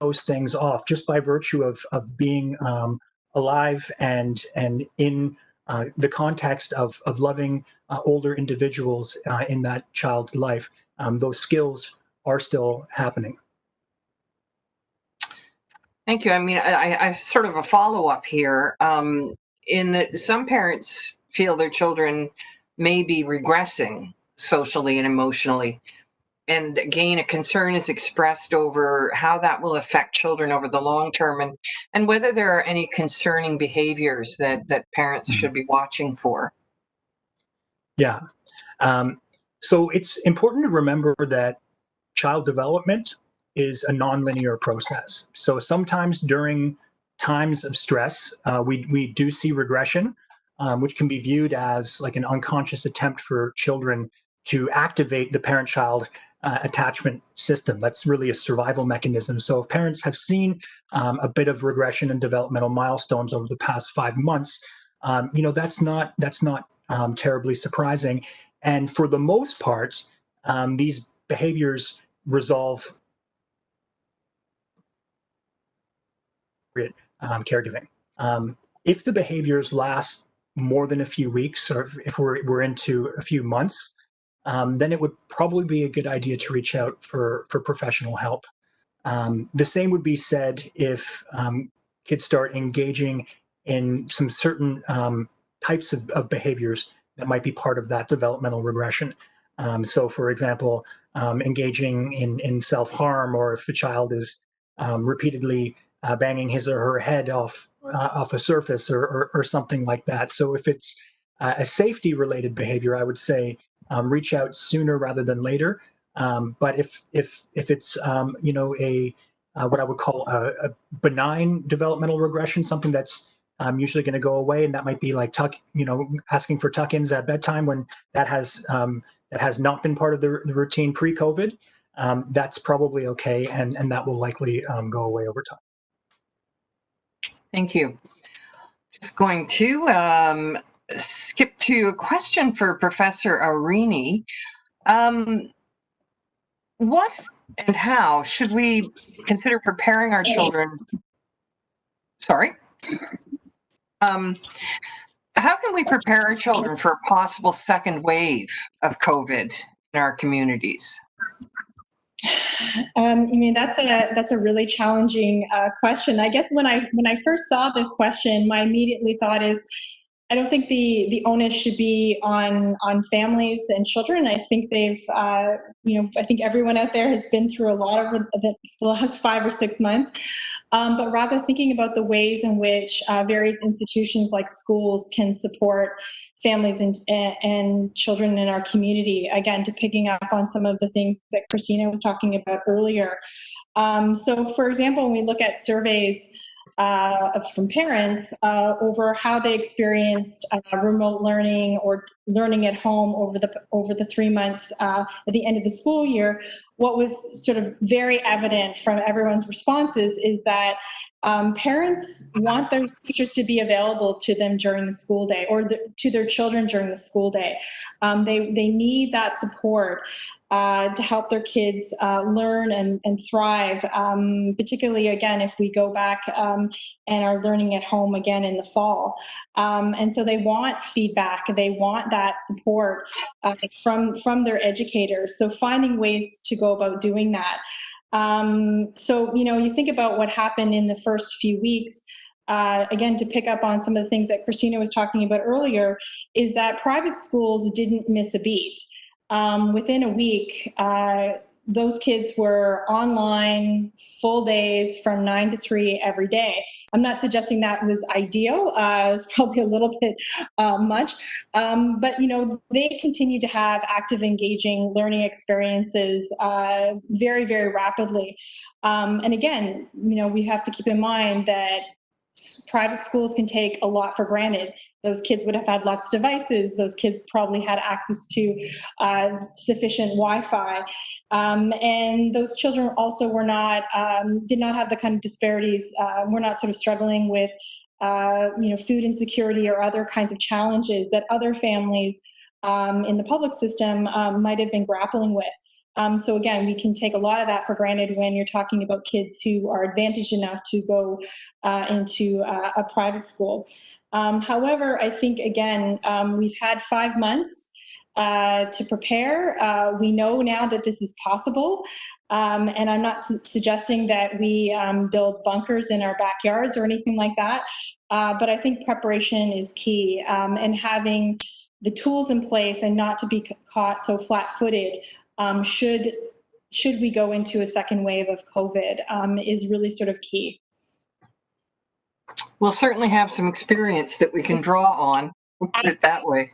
those things off just by virtue of being alive and in the context of loving older individuals in that child's life. Those skills are still happening. Thank you. I mean, I sort of a follow-up here. In that some parents feel their children may be regressing socially and emotionally. And again, a concern is expressed over how that will affect children over the long term and whether there are any concerning behaviors that parents should be watching for. Yeah. So it's important to remember that child development is a nonlinear process. So sometimes during times of stress, we do see regression, which can be viewed as like an unconscious attempt for children to activate the parent-child attachment system. That's really a survival mechanism. So if parents have seen a bit of regression in developmental milestones over the past 5 months, you know, that's not terribly surprising. And for the most part, these behaviors resolve caregiving. If the behaviors last more than a few weeks, or if we're into a few months, then it would probably be a good idea to reach out for professional help. The same would be said if kids start engaging in some certain types of behaviors that might be part of that developmental regression. So, for example, engaging in self-harm, or if a child is repeatedly banging his or her head off a surface or something like that. So, if it's a safety-related behavior, I would say reach out sooner rather than later. But if it's you know, a what I would call a benign developmental regression, something that's usually going to go away, and that might be like asking for tuck-ins at bedtime when that has not been part of the routine pre-COVID. that's probably okay, and that will likely go away over time. Thank you. Just going to skip to a question for Professor Aurini. What and how should we consider preparing our children? Sorry. How can we prepare our children for a possible second wave of COVID in our communities? I mean, that's a really challenging question. I guess when I first saw this question, my immediately thought is, I don't think the onus should be on families and children. I think they've, I think everyone out there has been through a lot of the last 5 or 6 months, but rather thinking about the ways in which various institutions like schools can support families and children in our community. Again, to picking up on some of the things that Christina was talking about earlier. So, for example, when we look at surveys from parents over how they experienced remote learning or learning at home over the 3 months at the end of the school year, what was sort of very evident from everyone's responses is that parents want their teachers to be available to them during the school day, or to their children during the school day. They need that support to help their kids learn and thrive, particularly, again, if we go back and are learning at home again in the fall. And so they want feedback, they want that support from their educators. So finding ways to go about doing that. So, you think about what happened in the first few weeks, again, to pick up on some of the things that Christina was talking about earlier, is that private schools didn't miss a beat. Within a week, those kids were online full days from 9 to 3 every day. I'm not suggesting that was ideal. It was probably a little bit much, but they continue to have active, engaging learning experiences very, very rapidly. And again, we have to keep in mind that private schools can take a lot for granted. Those kids would have had lots of devices. Those kids probably had access to sufficient Wi-Fi. And those children also did not have the kind of disparities. We're not sort of struggling with, food insecurity or other kinds of challenges that other families in the public system might have been grappling with. So again, we can take a lot of that for granted when you're talking about kids who are advantaged enough to go into a private school. However, I think, again, we've had 5 months to prepare. We know now that this is possible. And I'm not suggesting that we build bunkers in our backyards or anything like that. But I think preparation is key, and having the tools in place and not to be caught so flat-footed should we go into a second wave of COVID is really sort of key. We'll certainly have some experience that we can draw on, put it that way.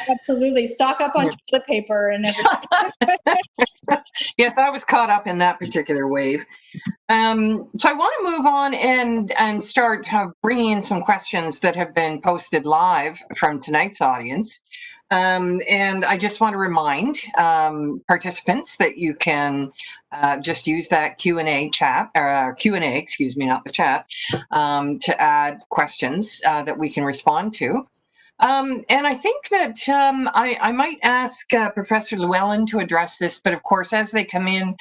Absolutely. Stock up on toilet paper and everything. Yes, I was caught up in that particular wave. So I want to move on and start bringing in some questions that have been posted live from tonight's audience. And I just want to remind participants that you can just use that Q&A chat, or Q&A, excuse me, not the chat, to add questions that we can respond to. And I think that I might ask Professor Llewellyn to address this, but of course, as they come in,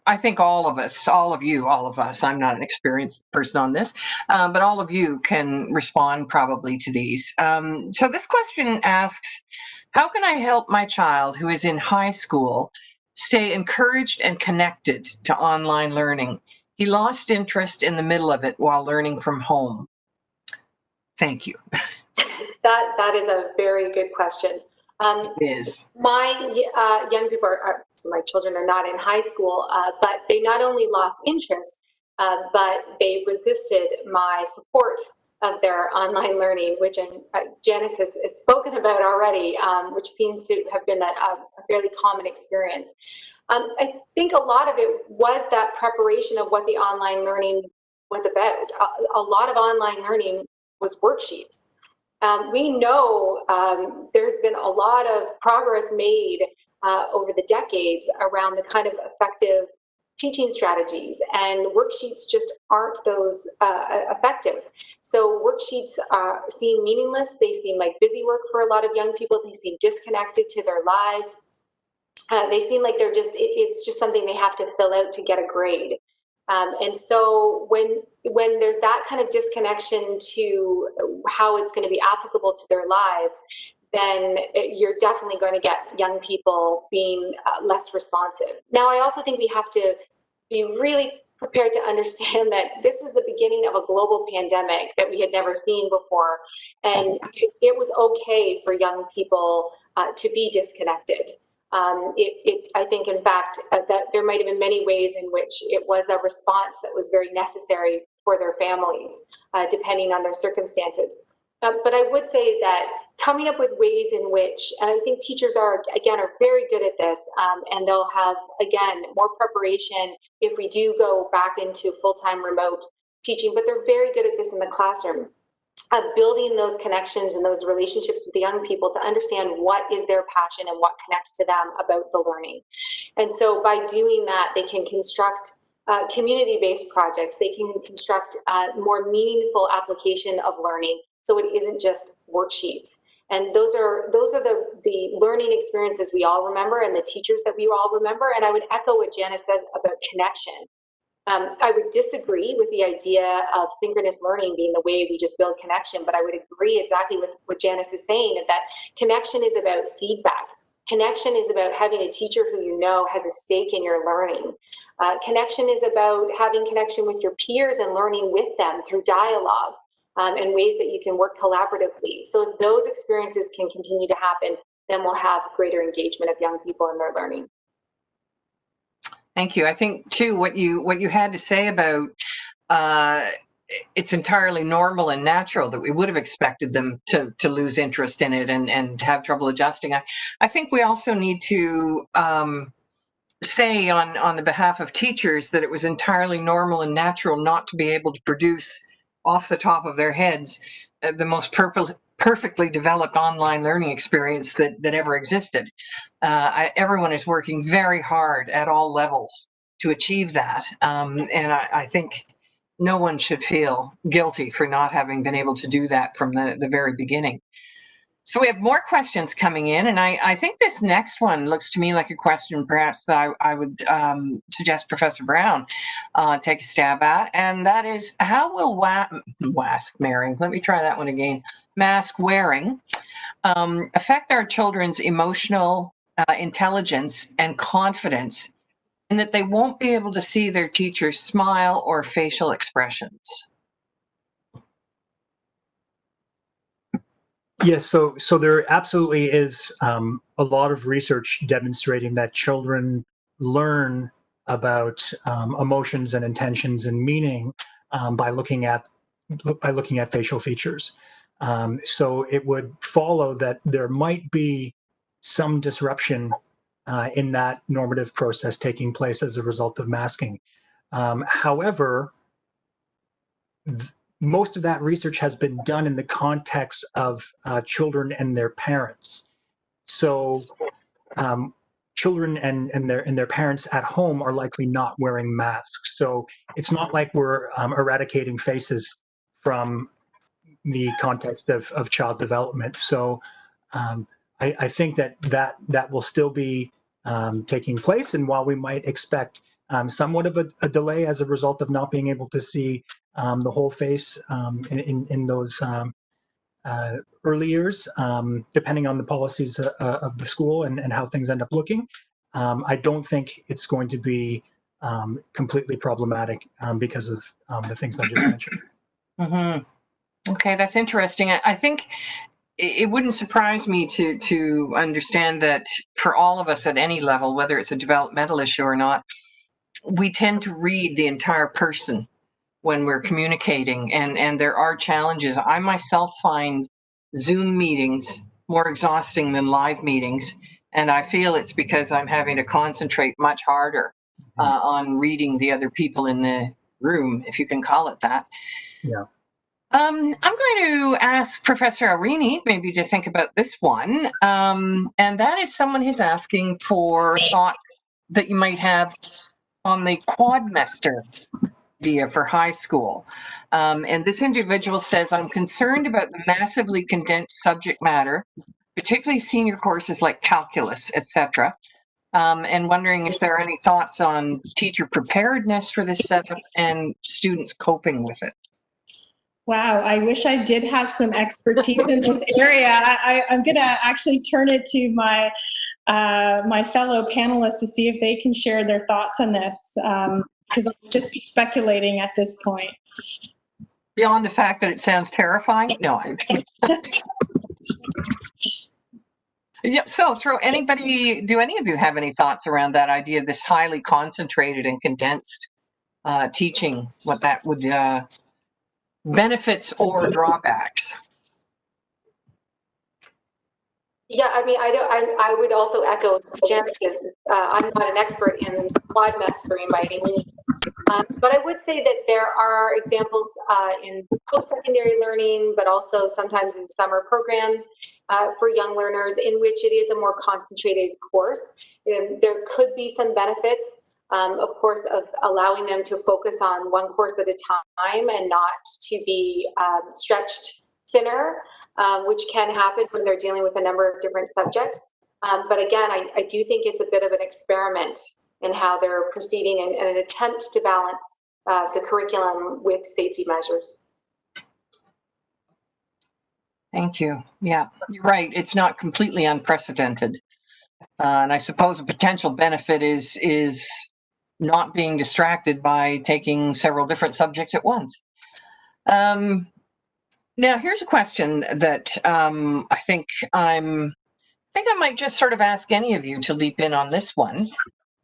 I think all of us, all of us, I'm not an experienced person on this, but all of you can respond probably to these. So this question asks, how can I help my child who is in high school stay encouraged and connected to online learning? He lost interest in the middle of it while learning from home. Thank you. That is a very good question. It is. My young people so my children are not in high school, but they not only lost interest, but they resisted my support of their online learning, which Janice has spoken about already, which seems to have been a fairly common experience. I think a lot of it was that preparation of what the online learning was about. A lot of online learning was worksheets. We know there's been a lot of progress made over the decades around the kind of effective teaching strategies, and worksheets just aren't those effective. So worksheets seem meaningless. They seem like busy work for a lot of young people. They seem disconnected to their lives. They seem like they're just, it's just something they have to fill out to get a grade. And so when there's that kind of disconnection to how it's going to be applicable to their lives, then you're definitely going to get young people being less responsive. Now, I also think we have to be really prepared to understand that this was the beginning of a global pandemic that we had never seen before. And it was okay for young people to be disconnected. I think, in fact, that there might have been many ways in which it was a response that was very necessary for their families, depending on their circumstances. But I would say that coming up with ways in which, and I think teachers are very good at this, and they'll have, again, more preparation if we do go back into full-time remote teaching, but they're very good at this in the classroom, of building those connections and those relationships with the young people to understand what is their passion and what connects to them about the learning. And so by doing that, they can construct community-based projects. They can construct more meaningful application of learning, so it isn't just worksheets. And those are the learning experiences we all remember, and the teachers that we all remember. And I would echo what Janice says about connection. I would disagree with the idea of synchronous learning being the way we just build connection, but I would agree exactly with what Janice is saying, that connection is about feedback. Connection is about having a teacher who you know has a stake in your learning. Connection is about having connection with your peers and learning with them through dialogue, and ways that you can work collaboratively. So if those experiences can continue to happen, then we'll have greater engagement of young people in their learning. Thank you. I think too, what you had to say about it's entirely normal and natural that we would have expected them to lose interest in it and have trouble adjusting. I think we also need to say on the behalf of teachers that it was entirely normal and natural not to be able to produce off the top of their heads the most perfectly developed online learning experience that ever existed. Everyone is working very hard at all levels to achieve that. And I think no one should feel guilty for not having been able to do that from the very beginning. So we have more questions coming in, and I think this next one looks to me like a question perhaps that I would suggest Professor Brown take a stab at, and that is, how will mask wearing, let me try that one again, mask wearing affect our children's emotional intelligence and confidence, in that they won't be able to see their teachers smile or facial expressions? Yes, so there absolutely is a lot of research demonstrating that children learn about emotions and intentions and meaning by looking at facial features. So it would follow that there might be some disruption in that normative process taking place as a result of masking. However, most of that research has been done in the context of children and their parents. So children and their parents at home are likely not wearing masks. So it's not like we're eradicating faces from the context of child development. So I think that will still be taking place. And while we might expect somewhat of a delay as a result of not being able to see the whole face in those early years, depending on the policies of the school and how things end up looking, I don't think it's going to be completely problematic because of the things I just mentioned. Mm-hmm. Okay, that's interesting. I think it wouldn't surprise me to understand that for all of us at any level, whether it's a developmental issue or not, we tend to read the entire person when we're communicating, and there are challenges. I myself find Zoom meetings more exhausting than live meetings, and I feel it's because I'm having to concentrate much harder on reading the other people in the room, if you can call it that. Yeah. I'm going to ask Professor Arini maybe to think about this one. And that is someone who's asking for thoughts that you might have on the quadmester idea for high school. And this individual says, I'm concerned about the massively condensed subject matter, particularly senior courses like calculus, etc. And wondering if there are any thoughts on teacher preparedness for this setup and students coping with it. Wow, I wish I did have some expertise in this area. I'm going to actually turn it to my my fellow panelists to see if they can share their thoughts on this, because I'll just be speculating at this point. Beyond the fact that it sounds terrifying? No. Yeah, so do any of you have any thoughts around that idea of this highly concentrated and condensed teaching, what that would benefits or drawbacks? Yeah, I mean, I would also echo Jen says. I'm not an expert in quadmestering by any means, but I would say that there are examples in post-secondary learning, but also sometimes in summer programs for young learners in which it is a more concentrated course. There could be some benefits, of course, of allowing them to focus on one course at a time and not to be stretched thinner. Which can happen when they're dealing with a number of different subjects. But again, I do think it's a bit of an experiment in how they're proceeding and an attempt to balance the curriculum with safety measures. Thank you. Yeah, you're right. It's not completely unprecedented. And I suppose a potential benefit is not being distracted by taking several different subjects at once. Now, here's a question that I think I might just sort of ask any of you to leap in on this one.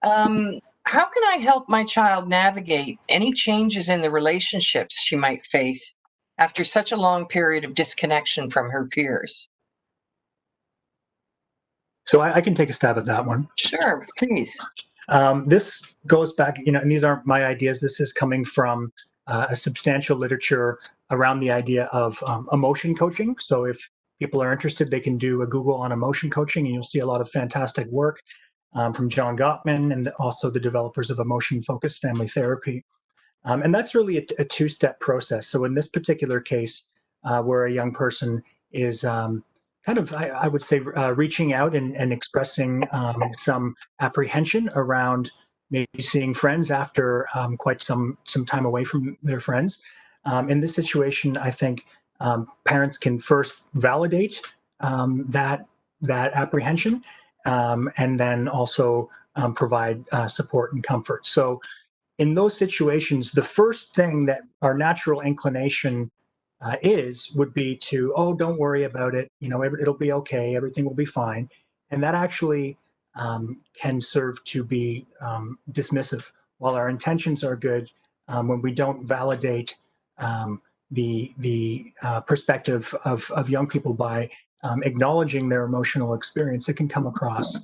How can I help my child navigate any changes in the relationships she might face after such a long period of disconnection from her peers? So I can take a stab at that one. Sure, please. This goes back, and these aren't my ideas. This is coming from a substantial literature around the idea of emotion coaching. So if people are interested, they can do a Google on emotion coaching, and you'll see a lot of fantastic work from John Gottman and also the developers of emotion-focused family therapy. And that's really a two-step process. So in this particular case, where a young person is kind of, I would say, reaching out and expressing some apprehension around maybe seeing friends after quite some time away from their friends. In this situation, I think parents can first validate that apprehension and then also provide support and comfort. So in those situations, the first thing that our natural inclination would be to, oh, don't worry about it. It'll be okay. Everything will be fine. And that actually can serve to be dismissive. While our intentions are good, when we don't validate the perspective of young people by acknowledging their emotional experience, it can come across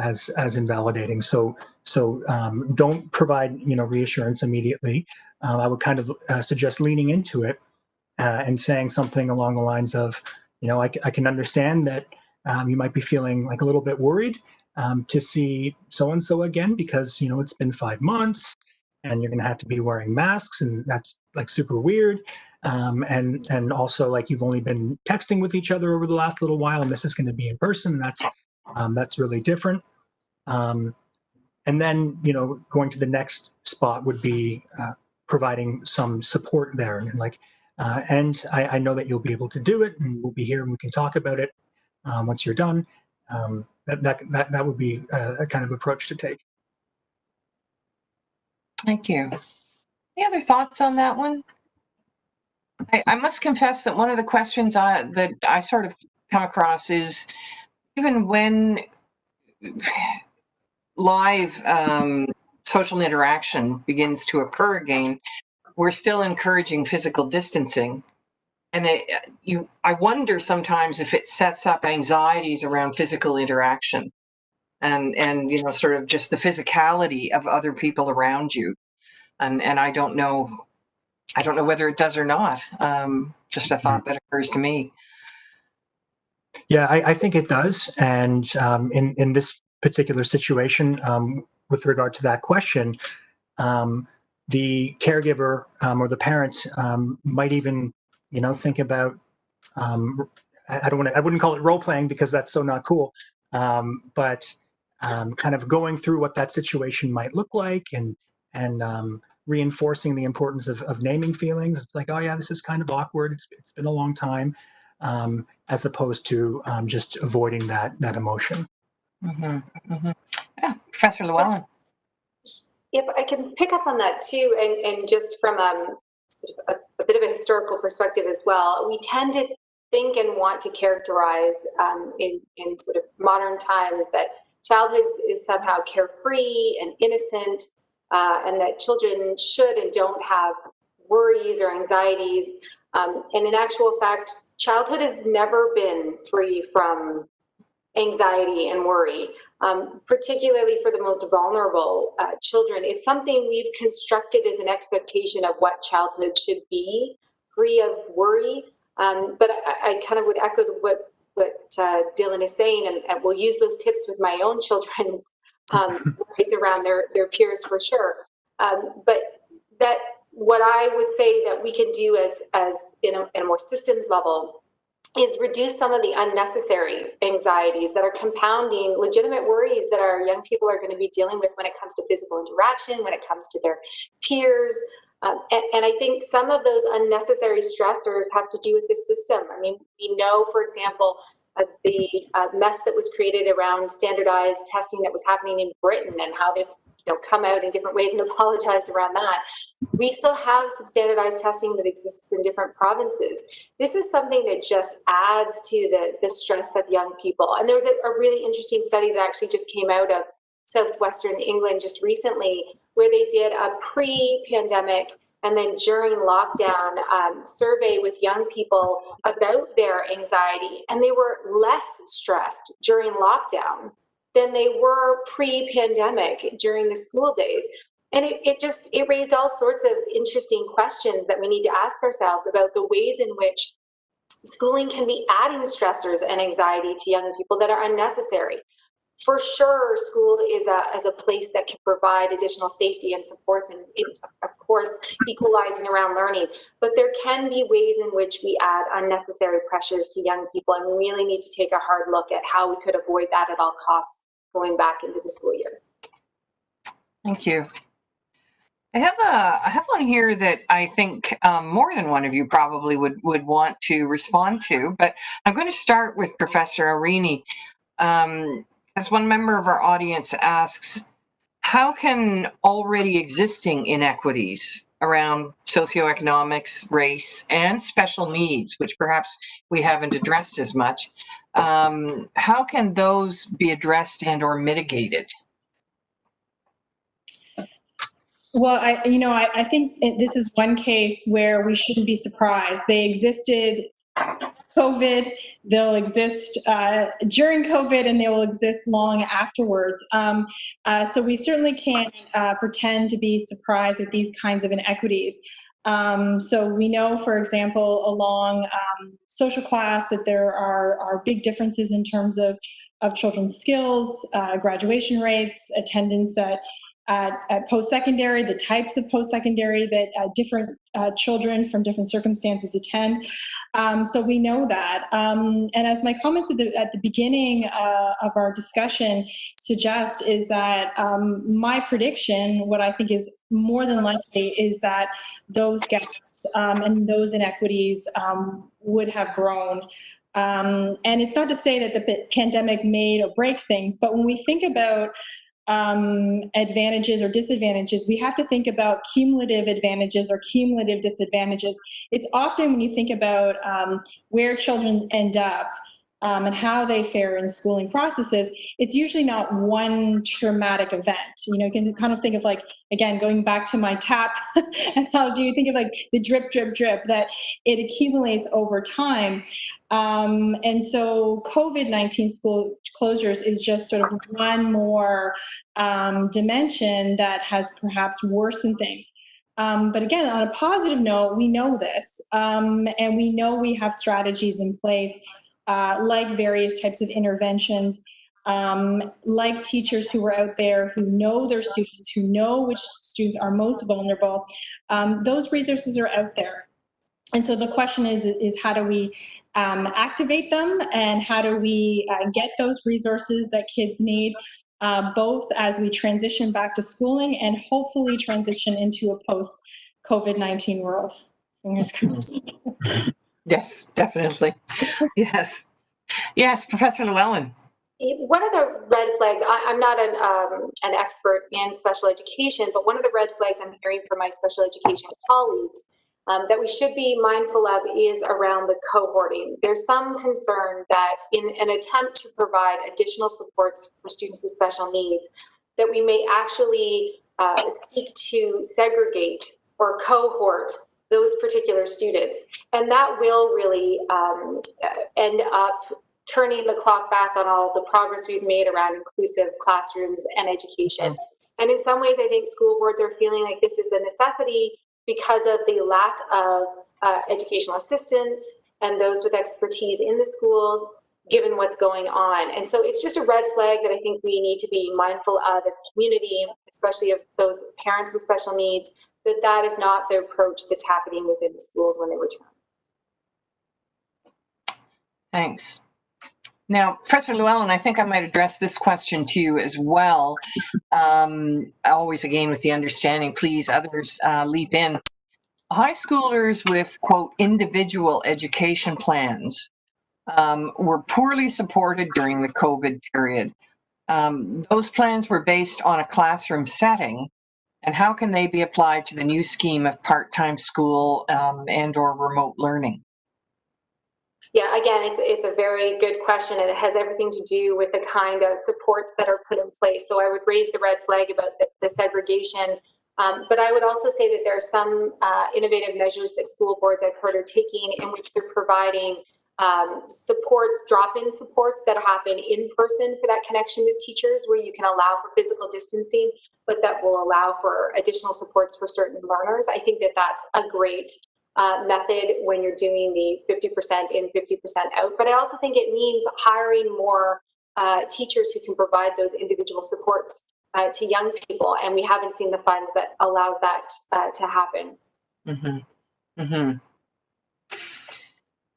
as invalidating. So don't provide reassurance immediately. I would kind of suggest leaning into it and saying something along the lines of, I can understand that you might be feeling like a little bit worried to see so-and-so again because, it's been 5 months and you're going to have to be wearing masks and that's like super weird. And also like you've only been texting with each other over the last little while and this is going to be in person. That's really different. And then, going to the next spot would be providing some support there and like, and I know that you'll be able to do it and we'll be here and we can talk about it once you're done. That would be a kind of approach to take. Thank you. Any other thoughts on that one? I must confess that one of the questions that I sort of come across is even when live social interaction begins to occur again, we're still encouraging physical distancing. And I wonder sometimes if it sets up anxieties around physical interaction and sort of just the physicality of other people around you. And I don't know I don't know whether it does or not. Just a thought that occurs to me. Yeah, I think it does. And in this particular situation, with regard to that question, the caregiver or the parent might even, think about, I wouldn't call it role playing because that's so not cool, but kind of going through what that situation might look like and reinforcing the importance of naming feelings. It's like, oh yeah, this is kind of awkward. It's been a long time, as opposed to just avoiding that emotion. Mm-hmm. Mm-hmm. Yeah, Professor Llewellyn. If I can pick up on that too, and just from sort of a bit of a historical perspective as well, we tend to think and want to characterize in sort of modern times that childhood is somehow carefree and innocent, and that children should and don't have worries or anxieties. And in actual fact, childhood has never been free from anxiety and worry. Particularly for the most vulnerable children. It's something we've constructed as an expectation of what childhood should be, free of worry. But I kind of would echo what Dylan is saying, and we'll use those tips with my own children's worries around their peers for sure. But that what I would say that we can do as in a more systems level is reduce some of the unnecessary anxieties that are compounding legitimate worries that our young people are going to be dealing with when it comes to physical interaction, when it comes to their peers. And I think some of those unnecessary stressors have to do with the system. I mean, we know, for example, the mess that was created around standardized testing that was happening in Britain and how they've come out in different ways and apologized around that. We still have some standardized testing that exists in different provinces. This is something that just adds to the stress of young people. And there was a really interesting study that actually just came out of southwestern England just recently, where they did a pre-pandemic and then during lockdown survey with young people about their anxiety, and they were less stressed during lockdown than they were pre-pandemic during the school days. And it raised all sorts of interesting questions that we need to ask ourselves about the ways in which schooling can be adding stressors and anxiety to young people that are unnecessary. For sure, school is a place that can provide additional safety and supports and, of course, equalizing around learning. But there can be ways in which we add unnecessary pressures to young people, and we really need to take a hard look at how we could avoid that at all costs going back into the school year. Thank you. I have one here that I think more than one of you probably would want to respond to, but I'm going to start with Professor Arini. As one member of our audience asks, how can already existing inequities around socioeconomics, race, and special needs, which perhaps we haven't addressed as much, how can those be addressed and or mitigated? Well, I think this is one case where we shouldn't be surprised. They existed COVID, they'll exist during COVID, and they will exist long afterwards. So we certainly can't pretend to be surprised at these kinds of inequities. So we know, for example, along social class that there are big differences in terms of children's skills, graduation rates, attendance at post-secondary, the types of post-secondary that different children from different circumstances attend. So we know that. And as my comments at the beginning of our discussion suggest, is that my prediction, what I think is more than likely, is that those gaps and those inequities would have grown. And it's not to say that the pandemic made or break things, but when we think about advantages or disadvantages, we have to think about cumulative advantages or cumulative disadvantages. It's often when you think about where children end up and how they fare in schooling processes, it's usually not one traumatic event. You can kind of think of, like, again, going back to my tap analogy, you think of like the drip, drip, drip, that it accumulates over time. And so COVID-19 school closures is just sort of one more dimension that has perhaps worsened things. But again, on a positive note, we know this, and we know we have strategies in place, like various types of interventions, like teachers who are out there who know their students, who know which students are most vulnerable. Those resources are out there. And so the question is how do we activate them, and how do we get those resources that kids need, both as we transition back to schooling and hopefully transition into a post-COVID-19 world. Fingers crossed. Yes, definitely. Yes. Yes, Professor Llewellyn. One of the red flags, I'm not an expert in special education, but one of the red flags I'm hearing from my special education colleagues that we should be mindful of is around the cohorting. There's some concern that in an attempt to provide additional supports for students with special needs, that we may actually seek to segregate or cohort those particular students. And that will really end up turning the clock back on all the progress we've made around inclusive classrooms and education. And in some ways, I think school boards are feeling like this is a necessity because of the lack of educational assistants and those with expertise in the schools, given what's going on. And so it's just a red flag that I think we need to be mindful of as a community, especially of those parents with special needs, that that is not the approach that's happening within the schools when they return. Thanks. Now, Professor Llewellyn, I think I might address this question to you as well. Always, again, with the understanding, please, others leap in. High schoolers with, quote, individual education plans were poorly supported during the COVID period. Those plans were based on a classroom setting, and how can they be applied to the new scheme of part-time school and or remote learning? Yeah, again, it's a very good question, and it has everything to do with the kind of supports that are put in place. So I would raise the red flag about the segregation, but I would also say that there are some innovative measures that school boards I've heard are taking in which they're providing supports, drop-in supports that happen in person for that connection with teachers, where you can allow for physical distancing, but that will allow for additional supports for certain learners. I think that that's a great method when you're doing the 50% in, 50% out. But I also think it means hiring more teachers who can provide those individual supports to young people. And we haven't seen the funds that allows that to happen. Mm-hmm. Mm-hmm.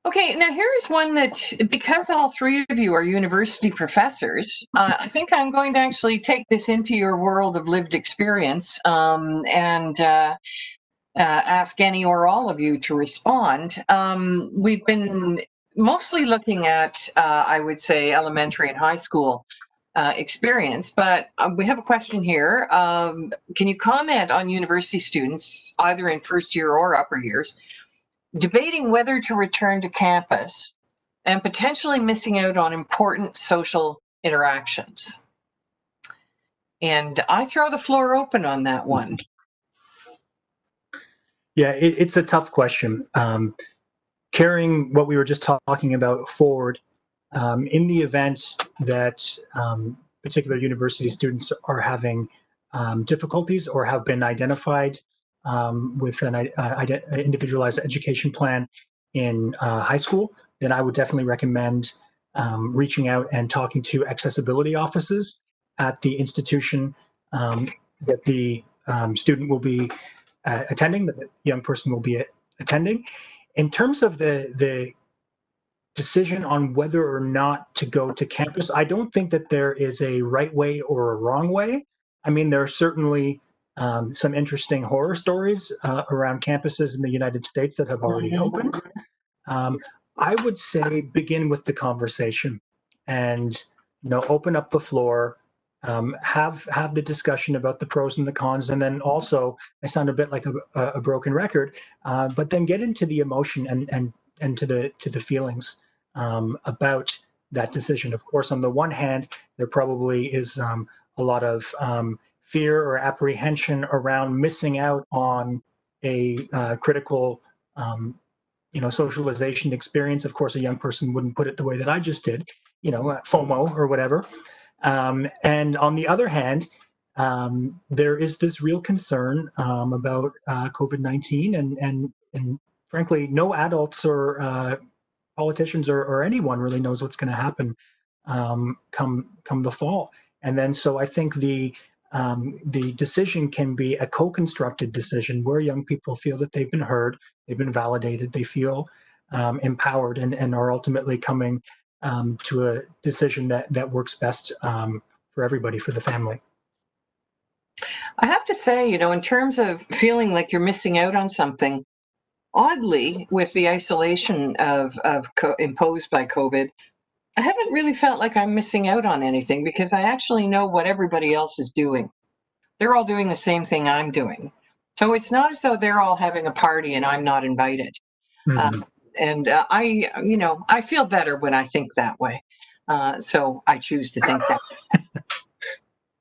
Okay, now here is one that, because all three of you are university professors, I think I'm going to actually take this into your world of lived experience and ask any or all of you to respond. We've been mostly looking at, I would say, elementary and high school experience, but we have a question here. Can you comment on university students, either in first year or upper years, debating whether to return to campus and potentially missing out on important social interactions? And I throw the floor open on that one. Yeah, it's a tough question. Carrying what we were just talking about forward, in the event that particular university students are having difficulties or have been identified with an individualized education plan in high school, then I would definitely recommend reaching out and talking to accessibility offices at the institution that the student will be attending, that the young person will be attending. In terms of the decision on whether or not to go to campus, I don't think that there is a right way or a wrong way. I mean, there are certainly some interesting horror stories around campuses in the United States that have already opened. I would say begin with the conversation and, open up the floor, have the discussion about the pros and the cons, and then also, I sound a bit like a broken record, but then get into the emotion and to the feelings about that decision. Of course, on the one hand, there probably is a lot of fear or apprehension around missing out on a critical socialization experience. Of course, a young person wouldn't put it the way that I just did, FOMO or whatever. And on the other hand, there is this real concern about COVID-19, and frankly, no adults or politicians or anyone really knows what's going to happen come the fall. And then so I think the decision can be a co-constructed decision where young people feel that they've been heard, they've been validated, they feel empowered, and are ultimately coming to a decision that works best for everybody, for the family. I have to say, in terms of feeling like you're missing out on something, oddly, with the isolation imposed by COVID, I haven't really felt like I'm missing out on anything because I actually know what everybody else is doing. They're all doing the same thing I'm doing. So it's not as though they're all having a party and I'm not invited. Mm-hmm. I feel better when I think that way. So I choose to think that.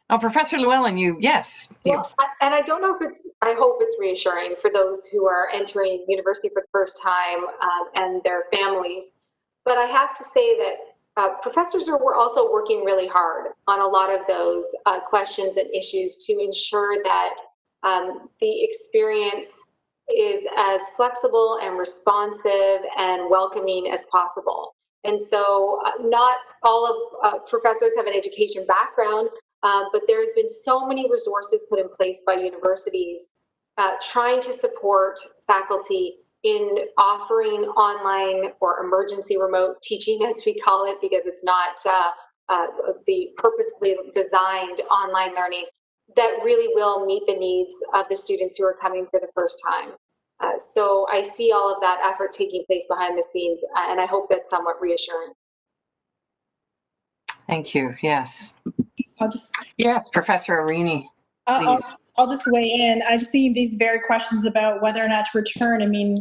Now, Professor Llewellyn, yes. Well, and I don't know if I hope it's reassuring for those who are entering university for the first time and their families. But I have to say that professors were also working really hard on a lot of those questions and issues to ensure that the experience is as flexible and responsive and welcoming as possible. And so not all of professors have an education background, but there's been so many resources put in place by universities trying to support faculty in offering online or emergency remote teaching, as we call it, because it's not the purposefully designed online learning that really will meet the needs of the students who are coming for the first time. So I see all of that effort taking place behind the scenes, and I hope that's somewhat reassuring. Thank you. Yes. Yes, Professor Arini, please. I'll just weigh in. I just see these very questions about whether or not to return. I mean,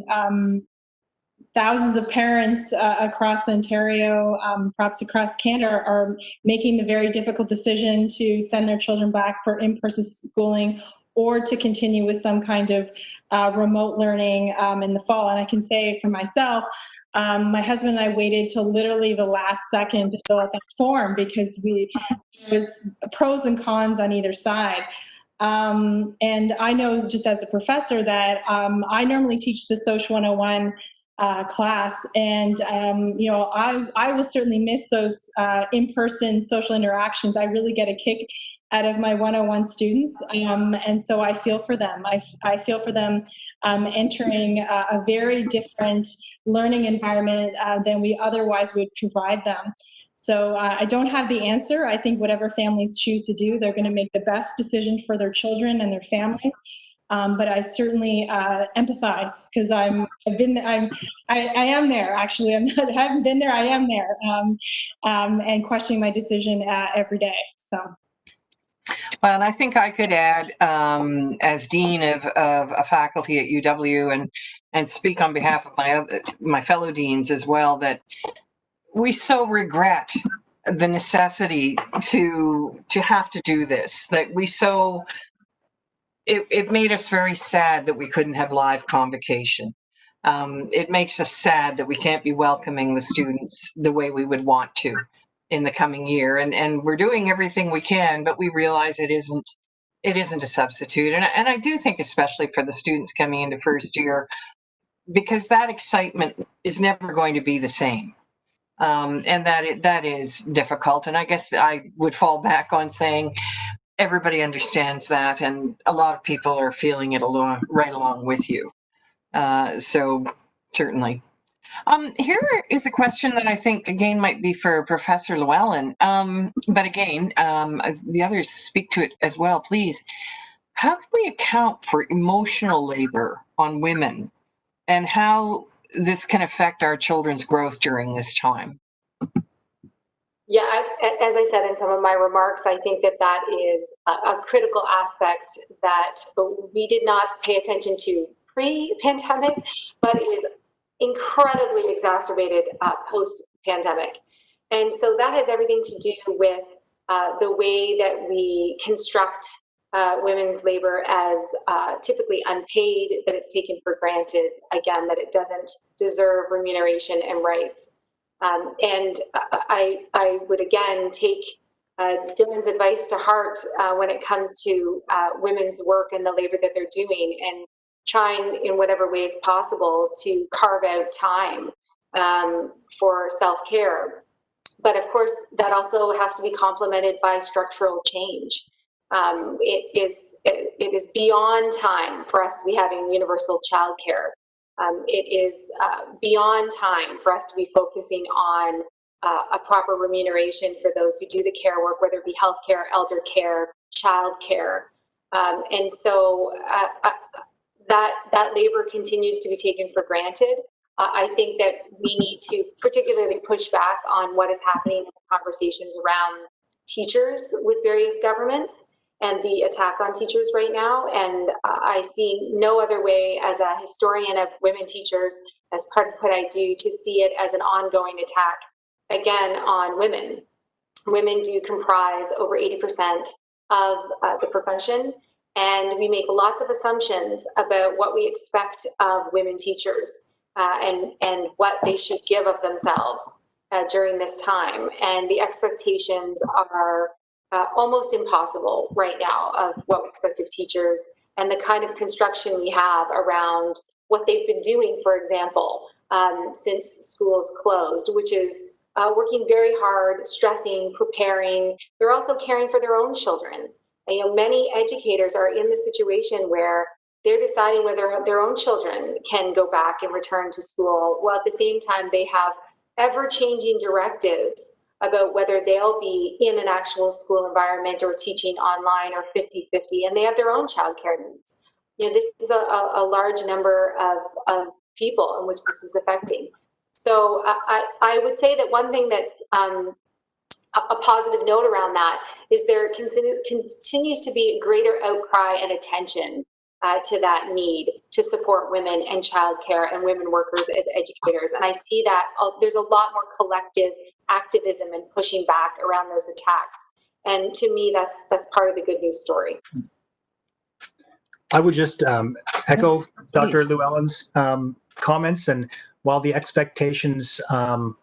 thousands of parents across Ontario, perhaps across Canada, are making the very difficult decision to send their children back for in-person schooling or to continue with some kind of remote learning in the fall. And I can say for myself, my husband and I waited till literally the last second to fill out that form because there was pros and cons on either side. And I know just as a professor that I normally teach the Social 101 class, and I will certainly miss those in-person social interactions. I really get a kick out of my 101 students, and so I feel for them. I feel for them entering a very different learning environment than we otherwise would provide them. So I don't have the answer. I think whatever families choose to do, they're going to make the best decision for their children and their families. But I certainly empathize because I am there. Actually, I haven't been there. I am there, and questioning my decision every day. So. Well, and I think I could add, as dean of a faculty at UW, and speak on behalf of my fellow deans as well, that we so regret the necessity to have to do this. That it made us very sad that we couldn't have live convocation. It makes us sad that we can't be welcoming the students the way we would want to in the coming year. And we're doing everything we can, but we realize it isn't a substitute. And I do think, especially for the students coming into first year, because that excitement is never going to be the same. And that is difficult. And I guess I would fall back on saying everybody understands that, and a lot of people are feeling it right along with you. So certainly. Here is a question that I think, again, might be for Professor Llewellyn. But again, the others speak to it as well, please. How can we account for emotional labor on women and how this can affect our children's growth during this time? Yeah, as I said in some of my remarks, I think that is a critical aspect that we did not pay attention to pre-pandemic, but is incredibly exacerbated post-pandemic. And so that has everything to do with the way that we construct women's labor as typically unpaid, that it's taken for granted, again, that it doesn't deserve remuneration and rights. And I would again take Dylan's advice to heart when it comes to women's work and the labor that they're doing, and trying in whatever ways possible to carve out time for self-care. But of course, that also has to be complemented by structural change. It is beyond time for us to be having universal childcare. It is beyond time for us to be focusing on a proper remuneration for those who do the care work, whether it be healthcare, elder care, child care. And so that labor continues to be taken for granted. I think that we need to particularly push back on what is happening in conversations around teachers with various governments and the attack on teachers right now. And I see no other way as a historian of women teachers, as part of what I do, to see it as an ongoing attack, again, on women. Women do comprise over 80% of the profession, and we make lots of assumptions about what we expect of women teachers and what they should give of themselves during this time. And the expectations are almost impossible right now of what we expect of teachers, and the kind of construction we have around what they've been doing, for example, since schools closed, which is working very hard, stressing, preparing. They're also caring for their own children. And, you know, many educators are in the situation where they're deciding whether their own children can go back and return to school, while at the same time they have ever-changing directives about whether they'll be in an actual school environment or teaching online or 50-50, and they have their own childcare needs. You know, this is a large number of people in which this is affecting. So I would say that one thing that's a positive note around that is there continues to be a greater outcry and attention to that need to support women and childcare and women workers as educators. And I see that there's a lot more collective activism and pushing back around those attacks. And to me, that's part of the good news story. I would just echo Dr. Llewellyn's comments. And while the expectations on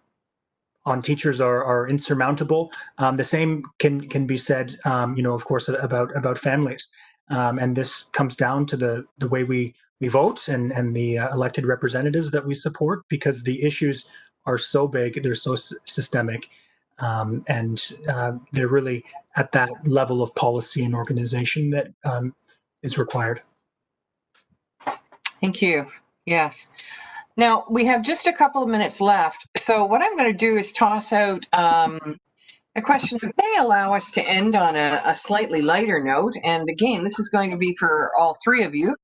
teachers are insurmountable, the same can be said, you know, of course, about families. And this comes down to the way we vote and the elected representatives that we support, because the issues are so big, they're so systemic, and they're really at that level of policy and organization that is required. Thank you. Yes. Now, we have just a couple of minutes left. So what I'm going to do is toss out a question that may allow us to end on a slightly lighter note. And again, this is going to be for all three of you.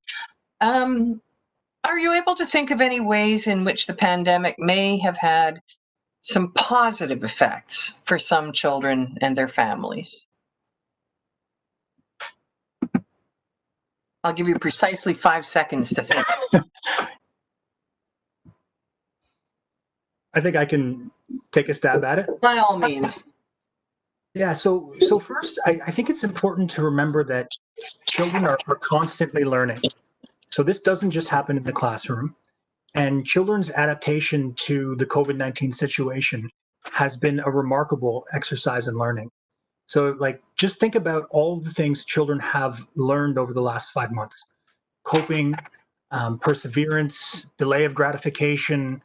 Are you able to think of any ways in which the pandemic may have had some positive effects for some children and their families? I'll give you precisely 5 seconds to think. I think I can take a stab at it. By all means. Yeah, so first, I think it's important to remember that children are constantly learning. So this doesn't just happen in the classroom. And children's adaptation to the COVID-19 situation has been a remarkable exercise in learning. So like, just think about all the things children have learned over the last 5 months: coping, perseverance, delay of gratification,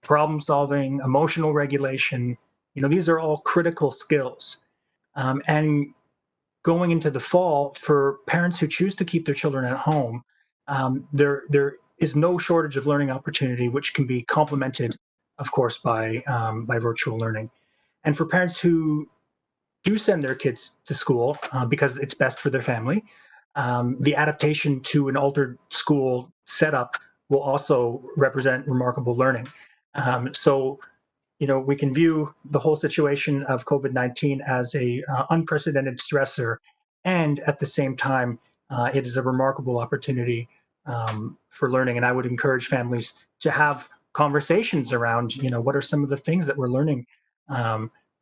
problem solving, emotional regulation. You know, these are all critical skills. And going into the fall, for parents who choose to keep their children at home, there is no shortage of learning opportunity, which can be complemented, of course, by virtual learning. And for parents who do send their kids to school because it's best for their family, the adaptation to an altered school setup will also represent remarkable learning. So, you know, we can view the whole situation of COVID-19 as a unprecedented stressor, and at the same time, it is a remarkable opportunity for learning. And I would encourage families to have conversations around, you know, what are some of the things that we're learning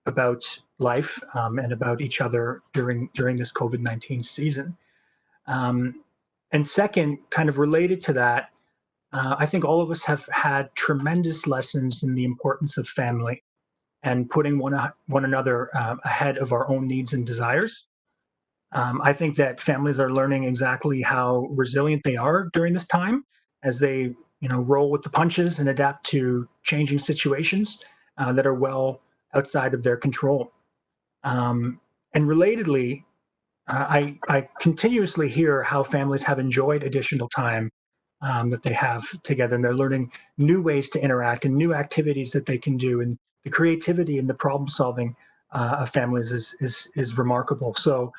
about life and about each other during this COVID-19 season. And second, kind of related to that, I think all of us have had tremendous lessons in the importance of family and putting one another ahead of our own needs and desires. I think that families are learning exactly how resilient they are during this time as they, roll with the punches and adapt to changing situations that are well outside of their control. And relatedly, I continuously hear how families have enjoyed additional time that they have together, and they're learning new ways to interact and new activities that they can do, and the creativity and the problem solving of families is remarkable. So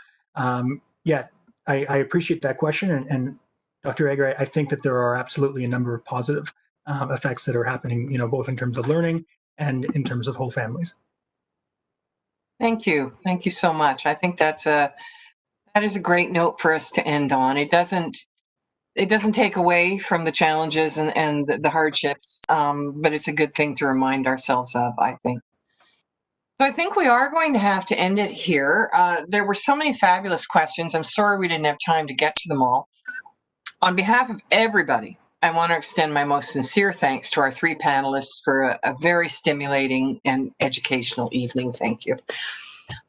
yeah, I appreciate that question, and Dr. Egger, I think that there are absolutely a number of positive effects that are happening, both in terms of learning and in terms of whole families. Thank you so much. I think that is a great note for us to end on. It doesn't take away from the challenges and the hardships, but it's a good thing to remind ourselves of, I think. So I think we are going to have to end it here. There were so many fabulous questions. I'm sorry we didn't have time to get to them all. On behalf of everybody, I want to extend my most sincere thanks to our three panelists for a very stimulating and educational evening. Thank you.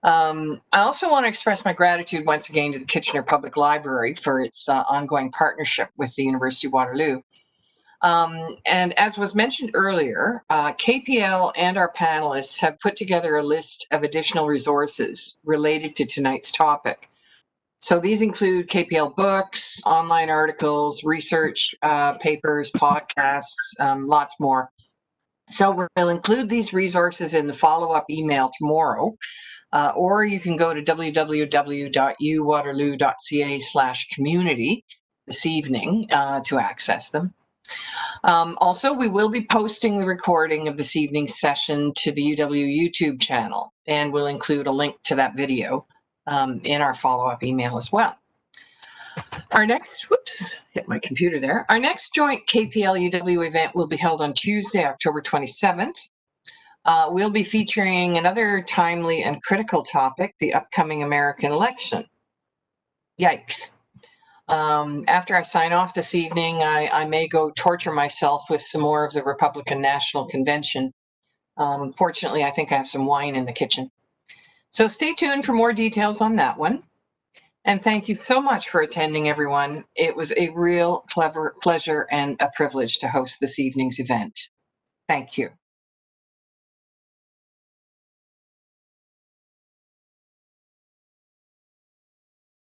I also want to express my gratitude once again to the Kitchener Public Library for its ongoing partnership with the University of Waterloo. And as was mentioned earlier, KPL and our panelists have put together a list of additional resources related to tonight's topic. So these include KPL books, online articles, research papers, podcasts, lots more. So we'll include these resources in the follow-up email tomorrow, or you can go to www.uwaterloo.ca/community this evening to access them. Also, we will be posting the recording of this evening's session to the UW YouTube channel, and we'll include a link to that video in our follow-up email as well. Our next, hit my computer there. Our next joint KPL-UW event will be held on Tuesday, October 27th. We'll be featuring another timely and critical topic, the upcoming American election. Yikes. After I sign off this evening, I may go torture myself with some more of the Republican National Convention. Fortunately, I think I have some wine in the kitchen. So stay tuned for more details on that one. And thank you so much for attending, everyone. It was a real pleasure and a privilege to host this evening's event. Thank you.